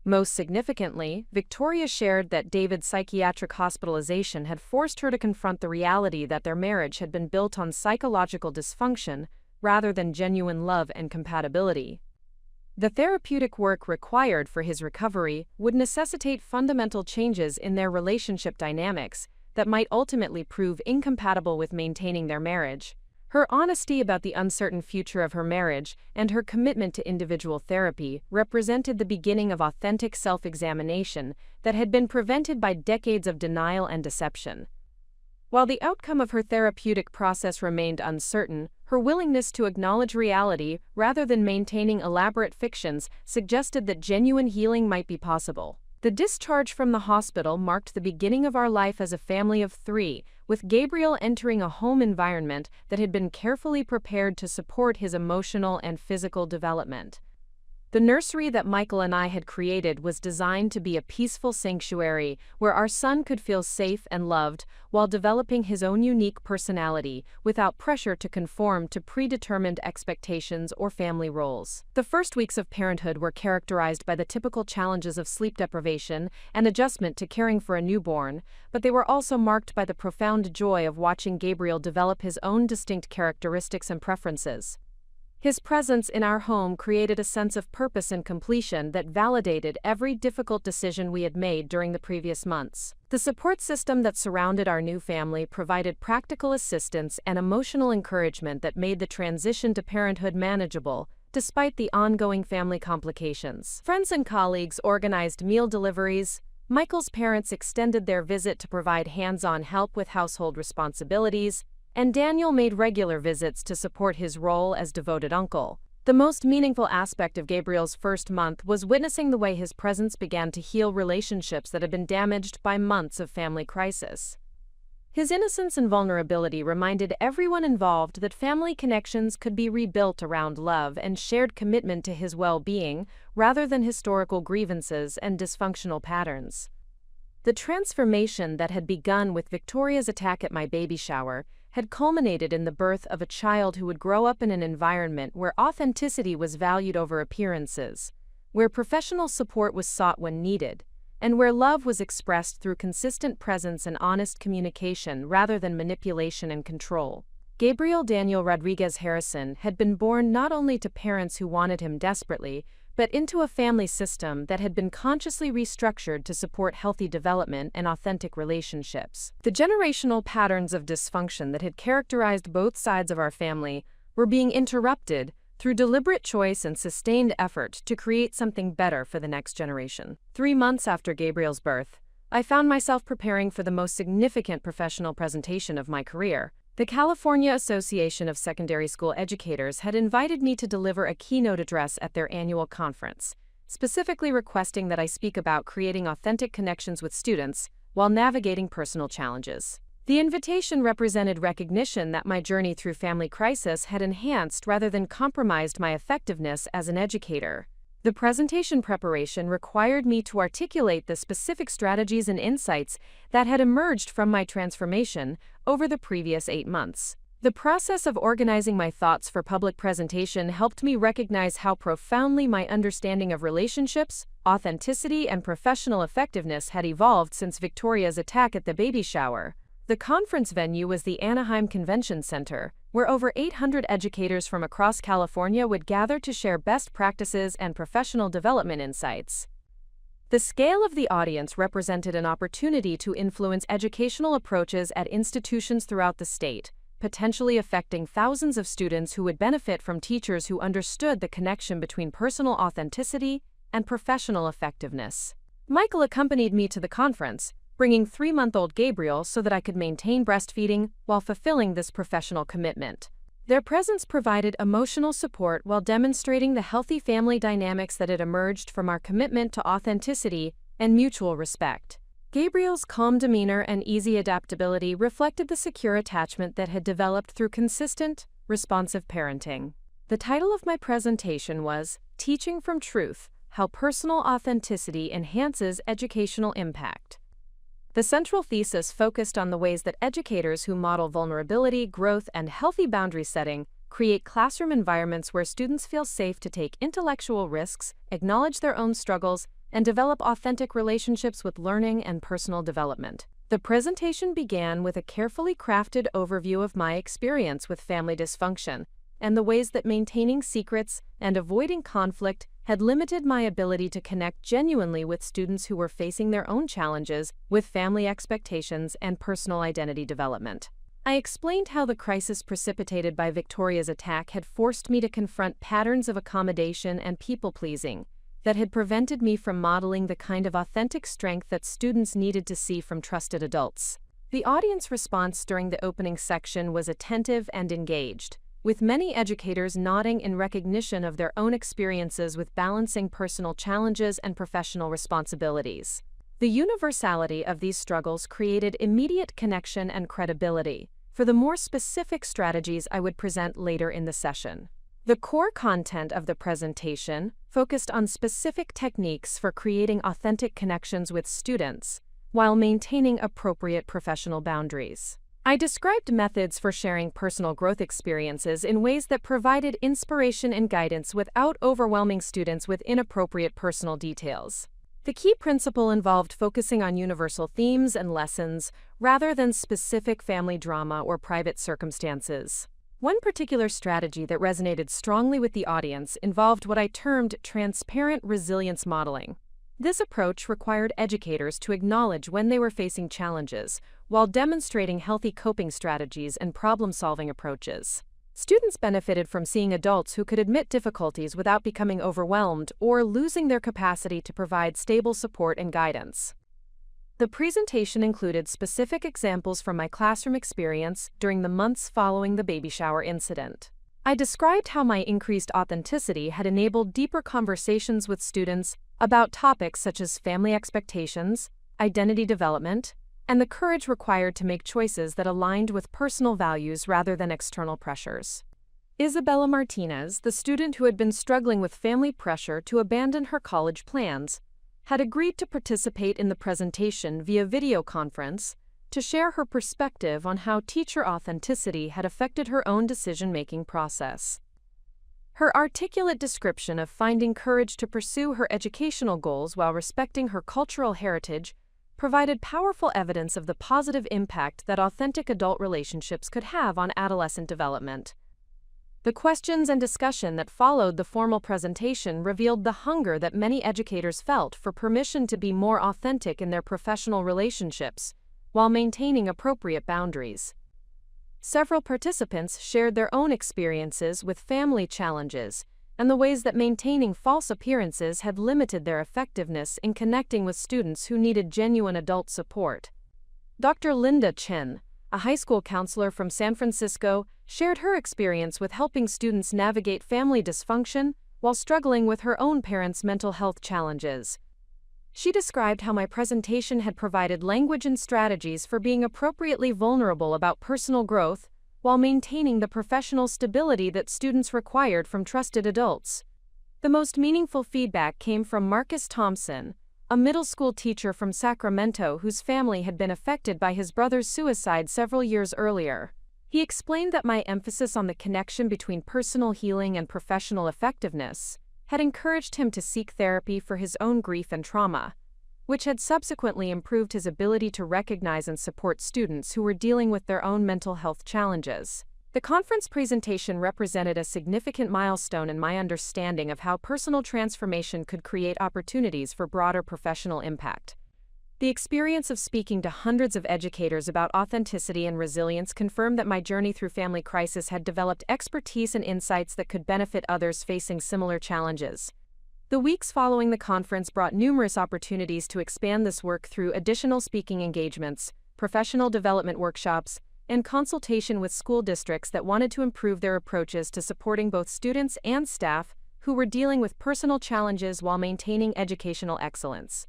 Most significantly, Victoria shared that David's psychiatric hospitalization had forced her to confront the reality that their marriage had been built on psychological dysfunction rather than genuine love and compatibility. The therapeutic work required for his recovery would necessitate fundamental changes in their relationship dynamics that might ultimately prove incompatible with maintaining their marriage. Her honesty about the uncertain future of her marriage and her commitment to individual therapy represented the beginning of authentic self-examination that had been prevented by decades of denial and deception. While the outcome of her therapeutic process remained uncertain, her willingness to acknowledge reality rather than maintaining elaborate fictions suggested that genuine healing might be possible. The discharge from the hospital marked the beginning of our life as a family of 3, with Gabriel entering a home environment that had been carefully prepared to support his emotional and physical development. The nursery that Michael and I had created was designed to be a peaceful sanctuary where our son could feel safe and loved while developing his own unique personality without pressure to conform to predetermined expectations or family roles. The first weeks of parenthood were characterized by the typical challenges of sleep deprivation and adjustment to caring for a newborn, but they were also marked by the profound joy of watching Gabriel develop his own distinct characteristics and preferences. His presence in our home created a sense of purpose and completion that validated every difficult decision we had made during the previous months. The support system that surrounded our new family provided practical assistance and emotional encouragement that made the transition to parenthood manageable, despite the ongoing family complications. Friends and colleagues organized meal deliveries. Michael's parents extended their visit to provide hands-on help with household responsibilities, and Daniel made regular visits to support his role as devoted uncle. The most meaningful aspect of Gabriel's first month was witnessing the way his presence began to heal relationships that had been damaged by months of family crisis. His innocence and vulnerability reminded everyone involved that family connections could be rebuilt around love and shared commitment to his well-being rather than historical grievances and dysfunctional patterns. The transformation that had begun with Victoria's attack at my baby shower had culminated in the birth of a child who would grow up in an environment where authenticity was valued over appearances, where professional support was sought when needed, and where love was expressed through consistent presence and honest communication rather than manipulation and control. Gabriel Daniel Rodriguez Harrison had been born not only to parents who wanted him desperately, but into a family system that had been consciously restructured to support healthy development and authentic relationships. The generational patterns of dysfunction that had characterized both sides of our family were being interrupted through deliberate choice and sustained effort to create something better for the next generation. 3 months after Gabriel's birth, I found myself preparing for the most significant professional presentation of my career. The California Association of Secondary School Educators had invited me to deliver a keynote address at their annual conference, specifically requesting that I speak about creating authentic connections with students while navigating personal challenges. The invitation represented recognition that my journey through family crisis had enhanced rather than compromised my effectiveness as an educator. The presentation preparation required me to articulate the specific strategies and insights that had emerged from my transformation over the previous 8 months. The process of organizing my thoughts for public presentation helped me recognize how profoundly my understanding of relationships, authenticity, and professional effectiveness had evolved since Victoria's attack at the baby shower. The conference venue was the Anaheim Convention Center, where over 800 educators from across California would gather to share best practices and professional development insights. The scale of the audience represented an opportunity to influence educational approaches at institutions throughout the state, potentially affecting thousands of students who would benefit from teachers who understood the connection between personal authenticity and professional effectiveness. Michael accompanied me to the conference, bringing 3-month-old Gabriel so that I could maintain breastfeeding while fulfilling this professional commitment. Their presence provided emotional support while demonstrating the healthy family dynamics that had emerged from our commitment to authenticity and mutual respect. Gabriel's calm demeanor and easy adaptability reflected the secure attachment that had developed through consistent, responsive parenting. The title of my presentation was Teaching from Truth: How Personal Authenticity Enhances Educational Impact. The central thesis focused on the ways that educators who model vulnerability, growth, and healthy boundary setting create classroom environments where students feel safe to take intellectual risks, acknowledge their own struggles, and develop authentic relationships with learning and personal development. The presentation began with a carefully crafted overview of my experience with family dysfunction and the ways that maintaining secrets and avoiding conflict had limited my ability to connect genuinely with students who were facing their own challenges with family expectations and personal identity development. I explained how the crisis precipitated by Victoria's attack had forced me to confront patterns of accommodation and people-pleasing that had prevented me from modeling the kind of authentic strength that students needed to see from trusted adults. The audience response during the opening section was attentive and engaged, with many educators nodding in recognition of their own experiences with balancing personal challenges and professional responsibilities. The universality of these struggles created immediate connection and credibility for the more specific strategies I would present later in the session. The core content of the presentation focused on specific techniques for creating authentic connections with students while maintaining appropriate professional boundaries. I described methods for sharing personal growth experiences in ways that provided inspiration and guidance without overwhelming students with inappropriate personal details. The key principle involved focusing on universal themes and lessons rather than specific family drama or private circumstances. One particular strategy that resonated strongly with the audience involved what I termed transparent resilience modeling. This approach required educators to acknowledge when they were facing challenges while demonstrating healthy coping strategies and problem-solving approaches. Students benefited from seeing adults who could admit difficulties without becoming overwhelmed or losing their capacity to provide stable support and guidance. The presentation included specific examples from my classroom experience during the months following the baby shower incident. I described how my increased authenticity had enabled deeper conversations with students about topics such as family expectations, identity development, and the courage required to make choices that aligned with personal values rather than external pressures. Isabella Martinez, the student who had been struggling with family pressure to abandon her college plans, had agreed to participate in the presentation via video conference to share her perspective on how teacher authenticity had affected her own decision-making process. Her articulate description of finding courage to pursue her educational goals while respecting her cultural heritage provided powerful evidence of the positive impact that authentic adult relationships could have on adolescent development. The questions and discussion that followed the formal presentation revealed the hunger that many educators felt for permission to be more authentic in their professional relationships while maintaining appropriate boundaries. Several participants shared their own experiences with family challenges and the ways that maintaining false appearances had limited their effectiveness in connecting with students who needed genuine adult support. Dr. Linda Chen, a high school counselor from San Francisco, shared her experience with helping students navigate family dysfunction while struggling with her own parents' mental health challenges. She described how my presentation had provided language and strategies for being appropriately vulnerable about personal growth while maintaining the professional stability that students required from trusted adults. The most meaningful feedback came from Marcus Thompson, a middle school teacher from Sacramento whose family had been affected by his brother's suicide several years earlier. He explained that my emphasis on the connection between personal healing and professional effectiveness had encouraged him to seek therapy for his own grief and trauma, which had subsequently improved his ability to recognize and support students who were dealing with their own mental health challenges. The conference presentation represented a significant milestone in my understanding of how personal transformation could create opportunities for broader professional impact. The experience of speaking to hundreds of educators about authenticity and resilience confirmed that my journey through family crisis had developed expertise and insights that could benefit others facing similar challenges. The weeks following the conference brought numerous opportunities to expand this work through additional speaking engagements, professional development workshops, and consultation with school districts that wanted to improve their approaches to supporting both students and staff who were dealing with personal challenges while maintaining educational excellence.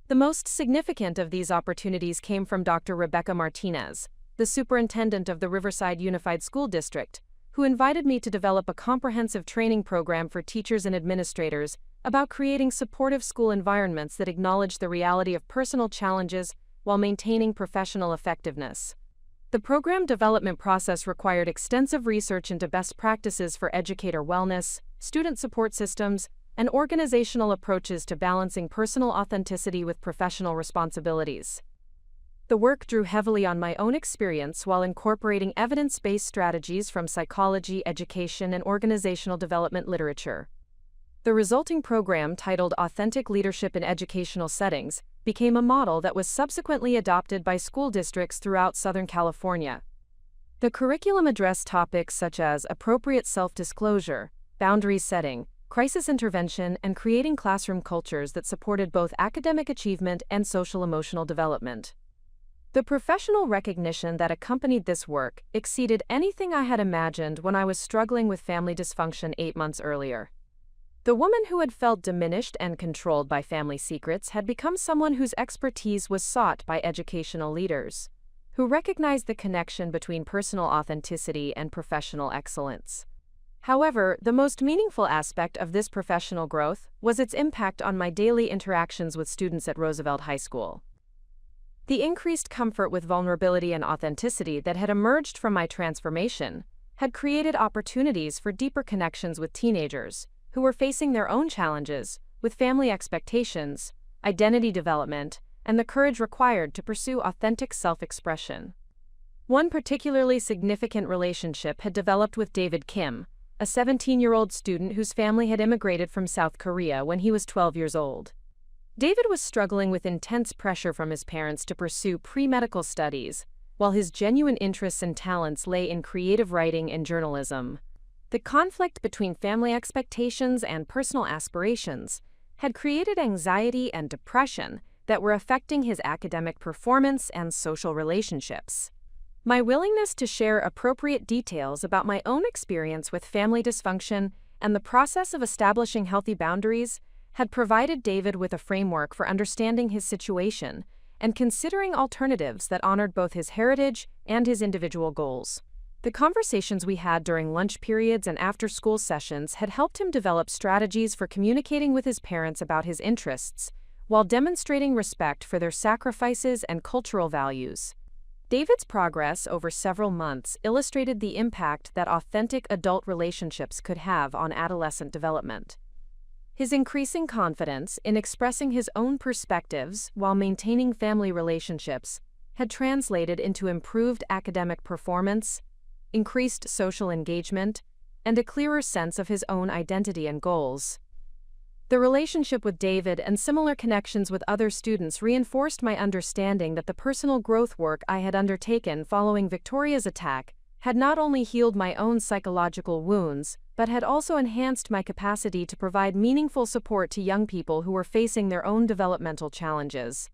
The most significant of these opportunities came from Dr. Rebecca Martinez, the superintendent of the Riverside Unified School District, who invited me to develop a comprehensive training program for teachers and administrators about creating supportive school environments that acknowledge the reality of personal challenges while maintaining professional effectiveness. The program development process required extensive research into best practices for educator wellness, student support systems, and organizational approaches to balancing personal authenticity with professional responsibilities. The work drew heavily on my own experience while incorporating evidence-based strategies from psychology, education, and organizational development literature. The resulting program, titled Authentic Leadership in Educational Settings, became a model that was subsequently adopted by school districts throughout Southern California. The curriculum addressed topics such as appropriate self-disclosure, boundary setting, crisis intervention, and creating classroom cultures that supported both academic achievement and social-emotional development. The professional recognition that accompanied this work exceeded anything I had imagined when I was struggling with family dysfunction 8 months earlier. The woman who had felt diminished and controlled by family secrets had become someone whose expertise was sought by educational leaders, who recognized the connection between personal authenticity and professional excellence. However, the most meaningful aspect of this professional growth was its impact on my daily interactions with students at Roosevelt High School. The increased comfort with vulnerability and authenticity that had emerged from my transformation had created opportunities for deeper connections with teenagers who were facing their own challenges with family expectations, identity development, and the courage required to pursue authentic self-expression. One particularly significant relationship had developed with David Kim, a 17-year-old student whose family had immigrated from South Korea when he was 12 years old. David was struggling with intense pressure from his parents to pursue pre-medical studies, while his genuine interests and talents lay in creative writing and journalism. The conflict between family expectations and personal aspirations had created anxiety and depression that were affecting his academic performance and social relationships. My willingness to share appropriate details about my own experience with family dysfunction and the process of establishing healthy boundaries had provided David with a framework for understanding his situation and considering alternatives that honored both his heritage and his individual goals. The conversations we had during lunch periods and after-school sessions had helped him develop strategies for communicating with his parents about his interests, while demonstrating respect for their sacrifices and cultural values. David's progress over several months illustrated the impact that authentic adult relationships could have on adolescent development. His increasing confidence in expressing his own perspectives while maintaining family relationships had translated into improved academic performance, increased social engagement, and a clearer sense of his own identity and goals. The relationship with David and similar connections with other students reinforced my understanding that the personal growth work I had undertaken following Victoria's attack had not only healed my own psychological wounds, but had also enhanced my capacity to provide meaningful support to young people who were facing their own developmental challenges.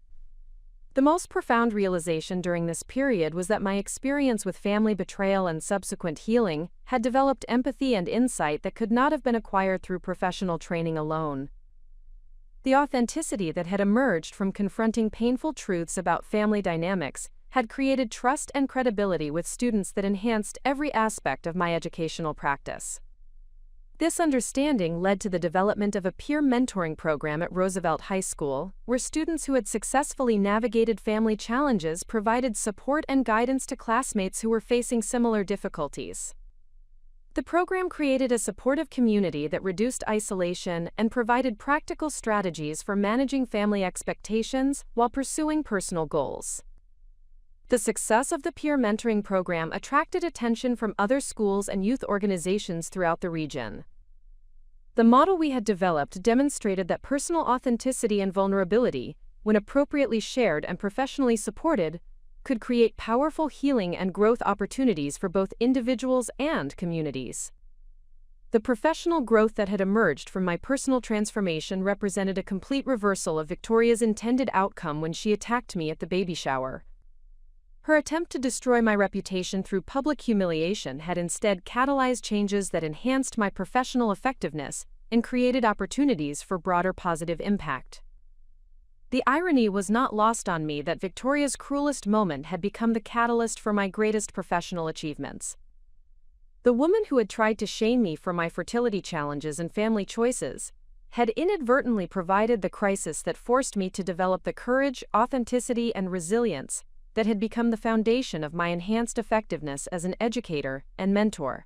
The most profound realization during this period was that my experience with family betrayal and subsequent healing had developed empathy and insight that could not have been acquired through professional training alone. The authenticity that had emerged from confronting painful truths about family dynamics had created trust and credibility with students that enhanced every aspect of my educational practice. This understanding led to the development of a peer mentoring program at Roosevelt High School, where students who had successfully navigated family challenges provided support and guidance to classmates who were facing similar difficulties. The program created a supportive community that reduced isolation and provided practical strategies for managing family expectations while pursuing personal goals. The success of the peer mentoring program attracted attention from other schools and youth organizations throughout the region. The model we had developed demonstrated that personal authenticity and vulnerability, when appropriately shared and professionally supported, could create powerful healing and growth opportunities for both individuals and communities. The professional growth that had emerged from my personal transformation represented a complete reversal of Victoria's intended outcome when she attacked me at the baby shower. Her attempt to destroy my reputation through public humiliation had instead catalyzed changes that enhanced my professional effectiveness and created opportunities for broader positive impact. The irony was not lost on me that Victoria's cruelest moment had become the catalyst for my greatest professional achievements. The woman who had tried to shame me for my fertility challenges and family choices had inadvertently provided the crisis that forced me to develop the courage, authenticity, and resilience that had become the foundation of my enhanced effectiveness as an educator and mentor.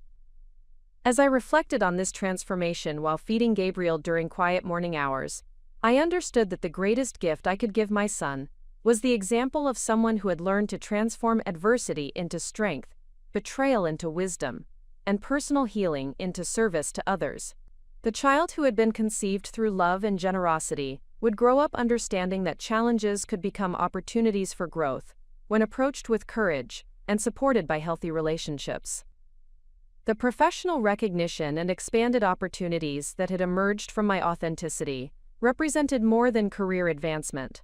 As I reflected on this transformation while feeding Gabriel during quiet morning hours, I understood that the greatest gift I could give my son was the example of someone who had learned to transform adversity into strength, betrayal into wisdom, and personal healing into service to others. The child who had been conceived through love and generosity would grow up understanding that challenges could become opportunities for growth when approached with courage and supported by healthy relationships. The professional recognition and expanded opportunities that had emerged from my authenticity represented more than career advancement.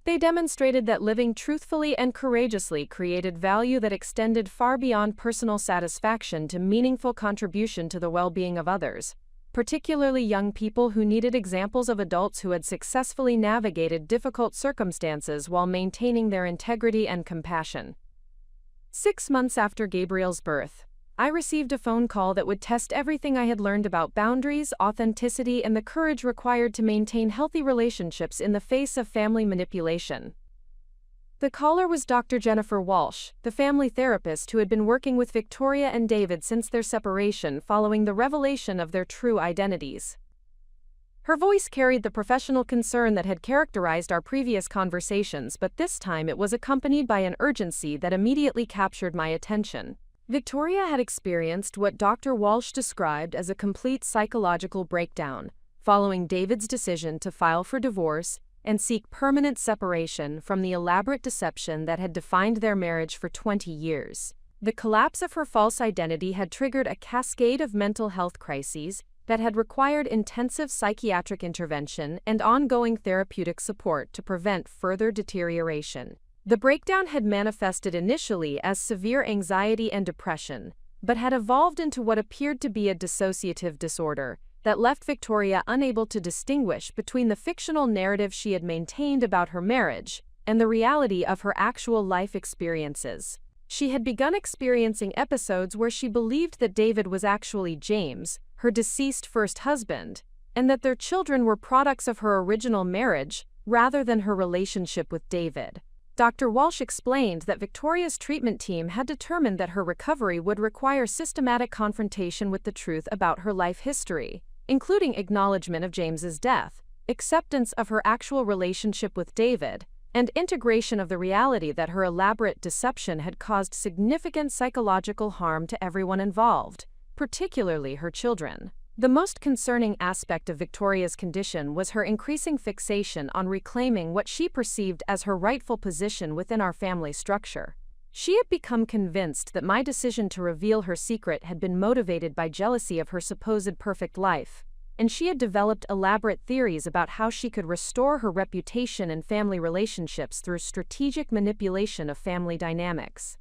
They demonstrated that living truthfully and courageously created value that extended far beyond personal satisfaction to meaningful contribution to the well-being of others, particularly young people who needed examples of adults who had successfully navigated difficult circumstances while maintaining their integrity and compassion. 6 months after Gabriel's birth, I received a phone call that would test everything I had learned about boundaries, authenticity, and the courage required to maintain healthy relationships in the face of family manipulation. The caller was Dr. Jennifer Walsh, the family therapist who had been working with Victoria and David since their separation following the revelation of their true identities. Her voice carried the professional concern that had characterized our previous conversations, but this time it was accompanied by an urgency that immediately captured my attention. Victoria had experienced what Dr. Walsh described as a complete psychological breakdown, following David's decision to file for divorce and seek permanent separation from the elaborate deception that had defined their marriage for 20 years. The collapse of her false identity had triggered a cascade of mental health crises that had required intensive psychiatric intervention and ongoing therapeutic support to prevent further deterioration. The breakdown had manifested initially as severe anxiety and depression, but had evolved into what appeared to be a dissociative disorder that left Victoria unable to distinguish between the fictional narrative she had maintained about her marriage and the reality of her actual life experiences. She had begun experiencing episodes where she believed that David was actually James, her deceased first husband, and that their children were products of her original marriage rather than her relationship with David. Dr. Walsh explained that Victoria's treatment team had determined that her recovery would require systematic confrontation with the truth about her life history, including acknowledgement of James's death, acceptance of her actual relationship with David, and integration of the reality that her elaborate deception had caused significant psychological harm to everyone involved, particularly her children. The most concerning aspect of Victoria's condition was her increasing fixation on reclaiming what she perceived as her rightful position within our family structure. She had become convinced that my decision to reveal her secret had been motivated by jealousy of her supposed perfect life, and she had developed elaborate theories about how she could restore her reputation and family relationships through strategic manipulation of family dynamics.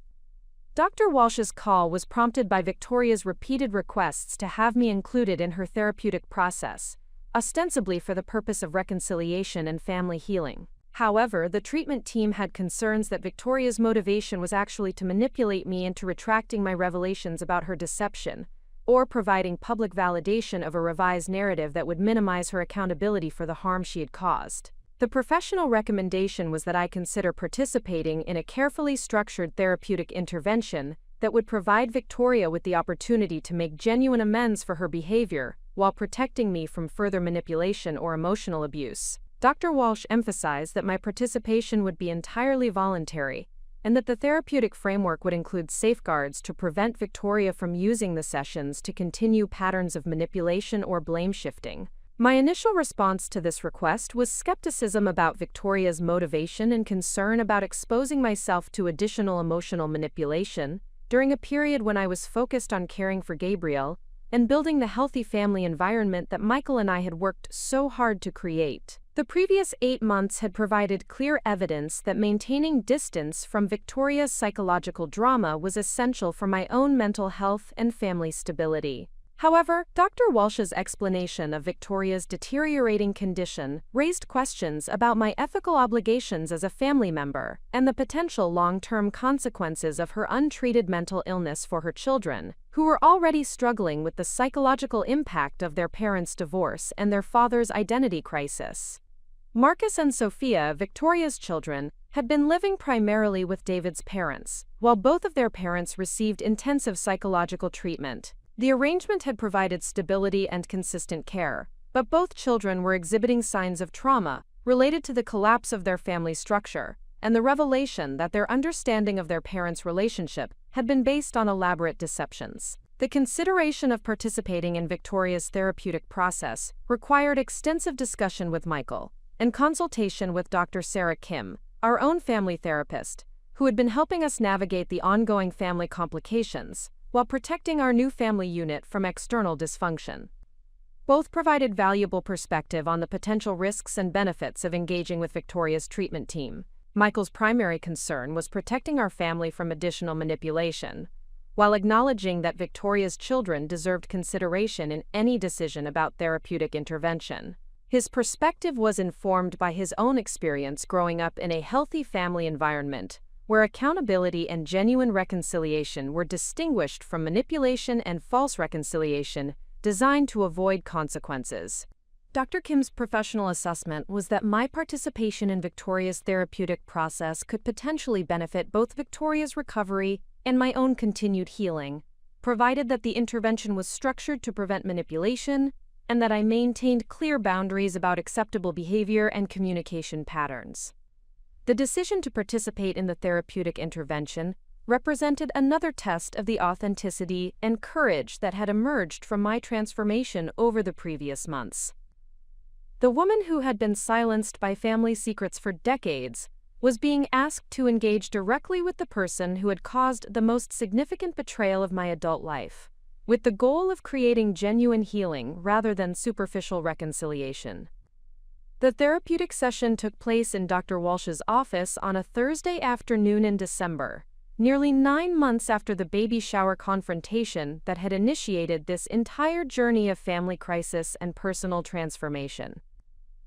Dr. Walsh's call was prompted by Victoria's repeated requests to have me included in her therapeutic process, ostensibly for the purpose of reconciliation and family healing. However, the treatment team had concerns that Victoria's motivation was actually to manipulate me into retracting my revelations about her deception, or providing public validation of a revised narrative that would minimize her accountability for the harm she had caused. The professional recommendation was that I consider participating in a carefully structured therapeutic intervention that would provide Victoria with the opportunity to make genuine amends for her behavior while protecting me from further manipulation or emotional abuse. Dr. Walsh emphasized that my participation would be entirely voluntary and that the therapeutic framework would include safeguards to prevent Victoria from using the sessions to continue patterns of manipulation or blame shifting. My initial response to this request was skepticism about Victoria's motivation and concern about exposing myself to additional emotional manipulation during a period when I was focused on caring for Gabriel and building the healthy family environment that Michael and I had worked so hard to create. The previous 8 months had provided clear evidence that maintaining distance from Victoria's psychological drama was essential for my own mental health and family stability. However, Dr. Walsh's explanation of Victoria's deteriorating condition raised questions about my ethical obligations as a family member and the potential long-term consequences of her untreated mental illness for her children, who were already struggling with the psychological impact of their parents' divorce and their father's identity crisis. Marcus and Sophia, Victoria's children, had been living primarily with David's parents, while both of their parents received intensive psychological treatment. The arrangement had provided stability and consistent care, but both children were exhibiting signs of trauma related to the collapse of their family structure and the revelation that their understanding of their parents' relationship had been based on elaborate deceptions. The consideration of participating in Victoria's therapeutic process required extensive discussion with Michael and consultation with Dr. Sarah Kim, our own family therapist, who had been helping us navigate the ongoing family complications while protecting our new family unit from external dysfunction. Both provided valuable perspective on the potential risks and benefits of engaging with Victoria's treatment team. Michael's primary concern was protecting our family from additional manipulation, while acknowledging that Victoria's children deserved consideration in any decision about therapeutic intervention. His perspective was informed by his own experience growing up in a healthy family environment, where accountability and genuine reconciliation were distinguished from manipulation and false reconciliation designed to avoid consequences. Dr. Kim's professional assessment was that my participation in Victoria's therapeutic process could potentially benefit both Victoria's recovery and my own continued healing, provided that the intervention was structured to prevent manipulation and that I maintained clear boundaries about acceptable behavior and communication patterns. The decision to participate in the therapeutic intervention represented another test of the authenticity and courage that had emerged from my transformation over the previous months. The woman who had been silenced by family secrets for decades was being asked to engage directly with the person who had caused the most significant betrayal of my adult life, with the goal of creating genuine healing rather than superficial reconciliation. The therapeutic session took place in Dr. Walsh's office on a Thursday afternoon in December, nearly 9 months after the baby shower confrontation that had initiated this entire journey of family crisis and personal transformation.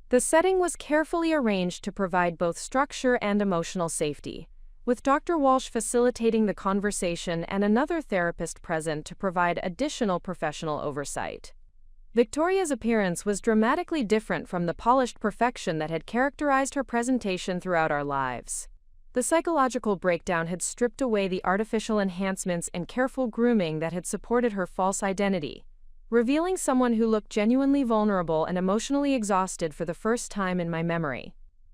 The setting was carefully arranged to provide both structure and emotional safety, with Dr. Walsh facilitating the conversation and another therapist present to provide additional professional oversight. Victoria's appearance was dramatically different from the polished perfection that had characterized her presentation throughout our lives. The psychological breakdown had stripped away the artificial enhancements and careful grooming that had supported her false identity, revealing someone who looked genuinely vulnerable and emotionally exhausted for the first time in my memory.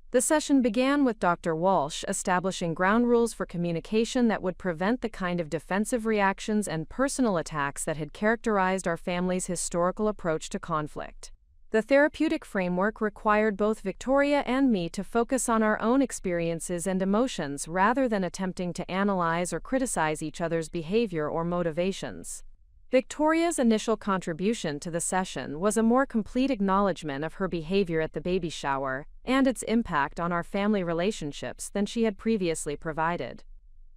The session began with Dr. Walsh establishing ground rules for communication that would prevent the kind of defensive reactions and personal attacks that had characterized our family's historical approach to conflict. The therapeutic framework required both Victoria and me to focus on our own experiences and emotions rather than attempting to analyze or criticize each other's behavior or motivations. Victoria's initial contribution to the session was a more complete acknowledgement of her behavior at the baby shower and its impact on our family relationships than she had previously provided.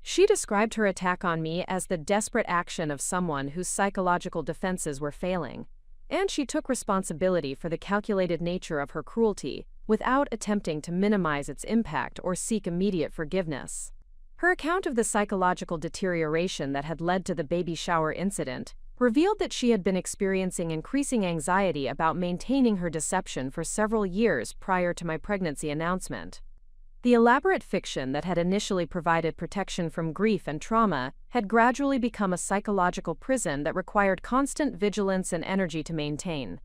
She described her attack on me as the desperate action of someone whose psychological defenses were failing, and she took responsibility for the calculated nature of her cruelty without attempting to minimize its impact or seek immediate forgiveness. Her account of the psychological deterioration that had led to the baby shower incident revealed that she had been experiencing increasing anxiety about maintaining her deception for several years prior to my pregnancy announcement. The elaborate fiction that had initially provided protection from grief and trauma had gradually become a psychological prison that required constant vigilance and energy to maintain.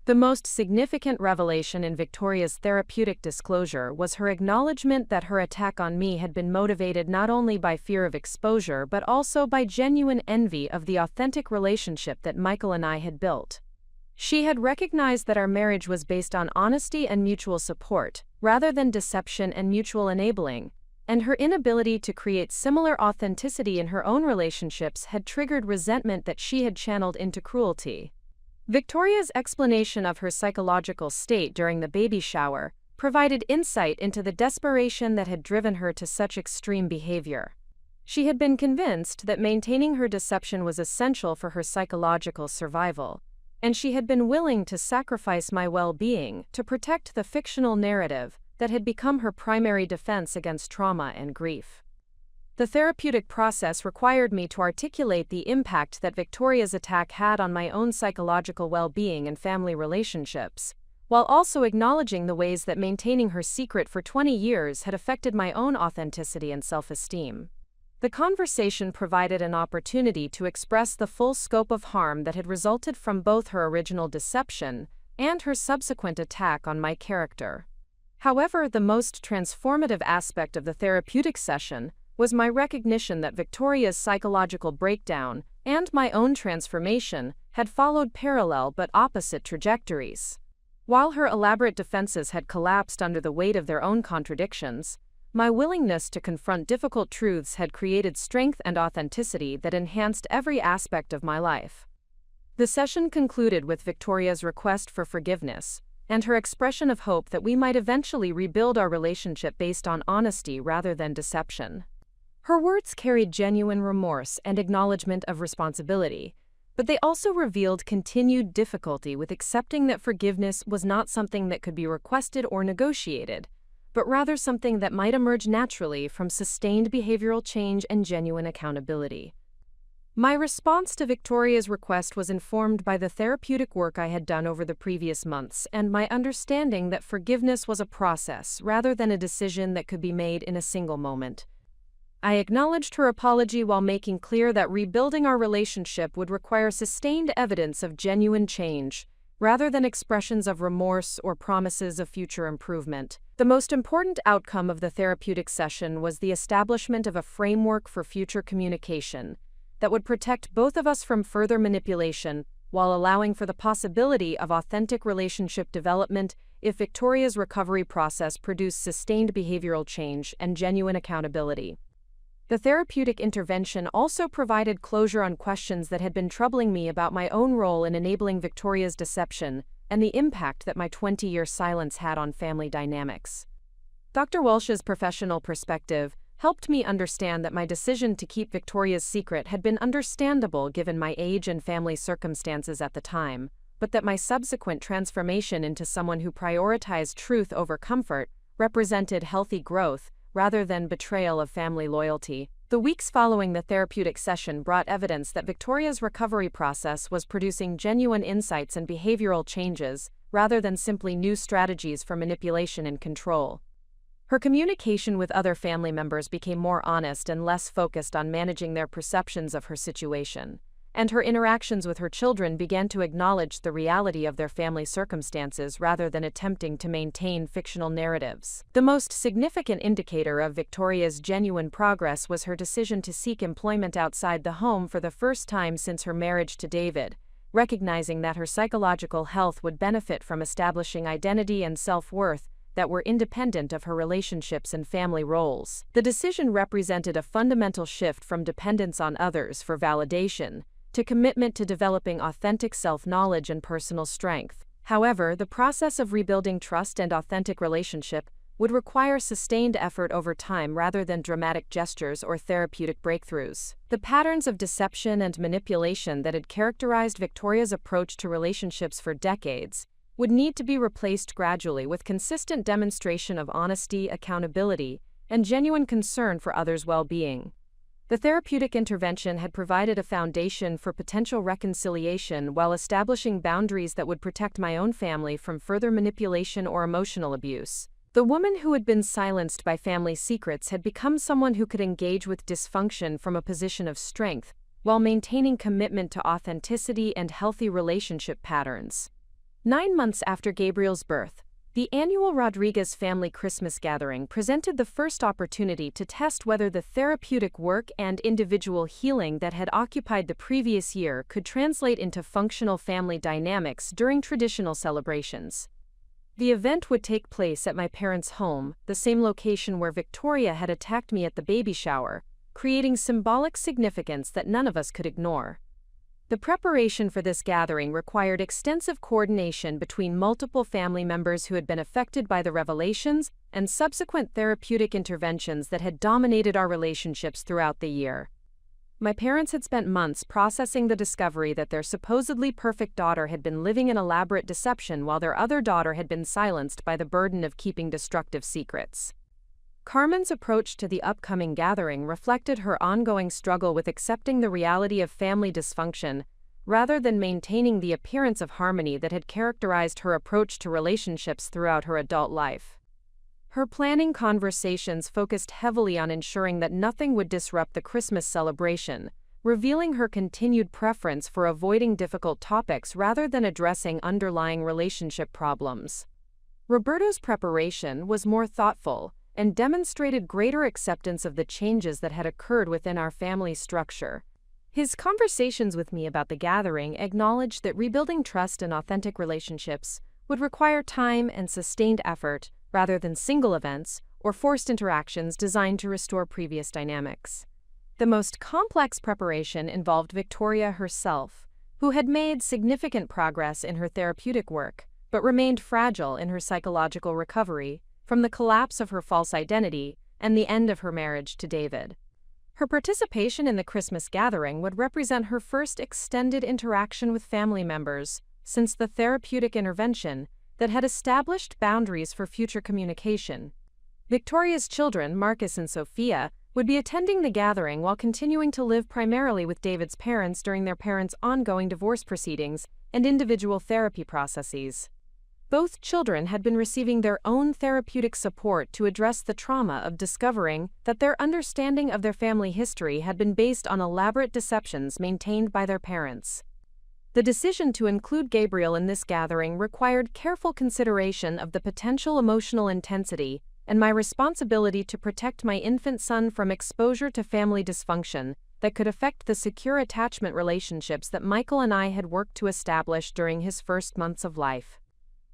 The most significant revelation in Victoria's therapeutic disclosure was her acknowledgement that her attack on me had been motivated not only by fear of exposure but also by genuine envy of the authentic relationship that Michael and I had built. She had recognized that our marriage was based on honesty and mutual support, rather than deception and mutual enabling, and her inability to create similar authenticity in her own relationships had triggered resentment that she had channeled into cruelty. Victoria's explanation of her psychological state during the baby shower provided insight into the desperation that had driven her to such extreme behavior. She had been convinced that maintaining her deception was essential for her psychological survival, and she had been willing to sacrifice my well-being to protect the fictional narrative that had become her primary defense against trauma and grief. The therapeutic process required me to articulate the impact that Victoria's attack had on my own psychological well-being and family relationships, while also acknowledging the ways that maintaining her secret for 20 years had affected my own authenticity and self-esteem. The conversation provided an opportunity to express the full scope of harm that had resulted from both her original deception and her subsequent attack on my character. However, the most transformative aspect of the therapeutic session was my recognition that Victoria's psychological breakdown and my own transformation had followed parallel but opposite trajectories. While her elaborate defenses had collapsed under the weight of their own contradictions, my willingness to confront difficult truths had created strength and authenticity that enhanced every aspect of my life. The session concluded with Victoria's request for forgiveness and her expression of hope that we might eventually rebuild our relationship based on honesty rather than deception. Her words carried genuine remorse and acknowledgement of responsibility, but they also revealed continued difficulty with accepting that forgiveness was not something that could be requested or negotiated, but rather something that might emerge naturally from sustained behavioral change and genuine accountability. My response to Victoria's request was informed by the therapeutic work I had done over the previous months and my understanding that forgiveness was a process rather than a decision that could be made in a single moment. I acknowledged her apology while making clear that rebuilding our relationship would require sustained evidence of genuine change, rather than expressions of remorse or promises of future improvement. The most important outcome of the therapeutic session was the establishment of a framework for future communication that would protect both of us from further manipulation while allowing for the possibility of authentic relationship development if Victoria's recovery process produced sustained behavioral change and genuine accountability. The therapeutic intervention also provided closure on questions that had been troubling me about my own role in enabling Victoria's deception and the impact that my 20-year silence had on family dynamics. Dr. Walsh's professional perspective helped me understand that my decision to keep Victoria's secret had been understandable given my age and family circumstances at the time, but that my subsequent transformation into someone who prioritized truth over comfort represented healthy growth rather than betrayal of family loyalty. The weeks following the therapeutic session brought evidence that Victoria's recovery process was producing genuine insights and behavioral changes, rather than simply new strategies for manipulation and control. Her communication with other family members became more honest and less focused on managing their perceptions of her situation, and her interactions with her children began to acknowledge the reality of their family circumstances rather than attempting to maintain fictional narratives. The most significant indicator of Victoria's genuine progress was her decision to seek employment outside the home for the first time since her marriage to David, recognizing that her psychological health would benefit from establishing identity and self-worth that were independent of her relationships and family roles. The decision represented a fundamental shift from dependence on others for validation to commitment to developing authentic self-knowledge and personal strength. However, the process of rebuilding trust and authentic relationship would require sustained effort over time rather than dramatic gestures or therapeutic breakthroughs. The patterns of deception and manipulation that had characterized Victoria's approach to relationships for decades would need to be replaced gradually with consistent demonstration of honesty, accountability, and genuine concern for others' well-being. The therapeutic intervention had provided a foundation for potential reconciliation while establishing boundaries that would protect my own family from further manipulation or emotional abuse. The woman who had been silenced by family secrets had become someone who could engage with dysfunction from a position of strength, while maintaining commitment to authenticity and healthy relationship patterns. 9 months after Gabriel's birth, the annual Rodriguez family Christmas gathering presented the first opportunity to test whether the therapeutic work and individual healing that had occupied the previous year could translate into functional family dynamics during traditional celebrations. The event would take place at my parents' home, the same location where Victoria had attacked me at the baby shower, creating symbolic significance that none of us could ignore. The preparation for this gathering required extensive coordination between multiple family members who had been affected by the revelations and subsequent therapeutic interventions that had dominated our relationships throughout the year. My parents had spent months processing the discovery that their supposedly perfect daughter had been living an elaborate deception while their other daughter had been silenced by the burden of keeping destructive secrets. Carmen's approach to the upcoming gathering reflected her ongoing struggle with accepting the reality of family dysfunction, rather than maintaining the appearance of harmony that had characterized her approach to relationships throughout her adult life. Her planning conversations focused heavily on ensuring that nothing would disrupt the Christmas celebration, revealing her continued preference for avoiding difficult topics rather than addressing underlying relationship problems. Roberto's preparation was more thoughtful and demonstrated greater acceptance of the changes that had occurred within our family structure. His conversations with me about the gathering acknowledged that rebuilding trust and authentic relationships would require time and sustained effort rather than single events or forced interactions designed to restore previous dynamics. The most complex preparation involved Victoria herself, who had made significant progress in her therapeutic work but remained fragile in her psychological recovery from the collapse of her false identity and the end of her marriage to David. Her participation in the Christmas gathering would represent her first extended interaction with family members since the therapeutic intervention that had established boundaries for future communication. Victoria's children, Marcus and Sophia, would be attending the gathering while continuing to live primarily with David's parents during their parents' ongoing divorce proceedings and individual therapy processes. Both children had been receiving their own therapeutic support to address the trauma of discovering that their understanding of their family history had been based on elaborate deceptions maintained by their parents. The decision to include Gabriel in this gathering required careful consideration of the potential emotional intensity and my responsibility to protect my infant son from exposure to family dysfunction that could affect the secure attachment relationships that Michael and I had worked to establish during his first months of life.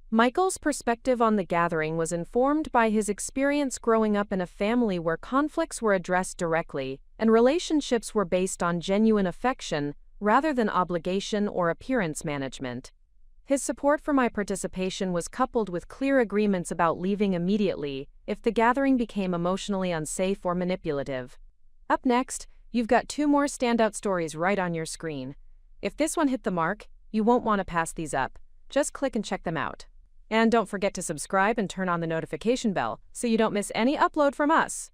Michael's perspective on the gathering was informed by his experience growing up in a family where conflicts were addressed directly and relationships were based on genuine affection rather than obligation or appearance management. His support for my participation was coupled with clear agreements about leaving immediately if the gathering became emotionally unsafe or manipulative. Up next, you've got 2 more standout stories right on your screen. If this one hit the mark, you won't want to pass these up. Just click and check them out. And don't forget to subscribe and turn on the notification bell so you don't miss any upload from us.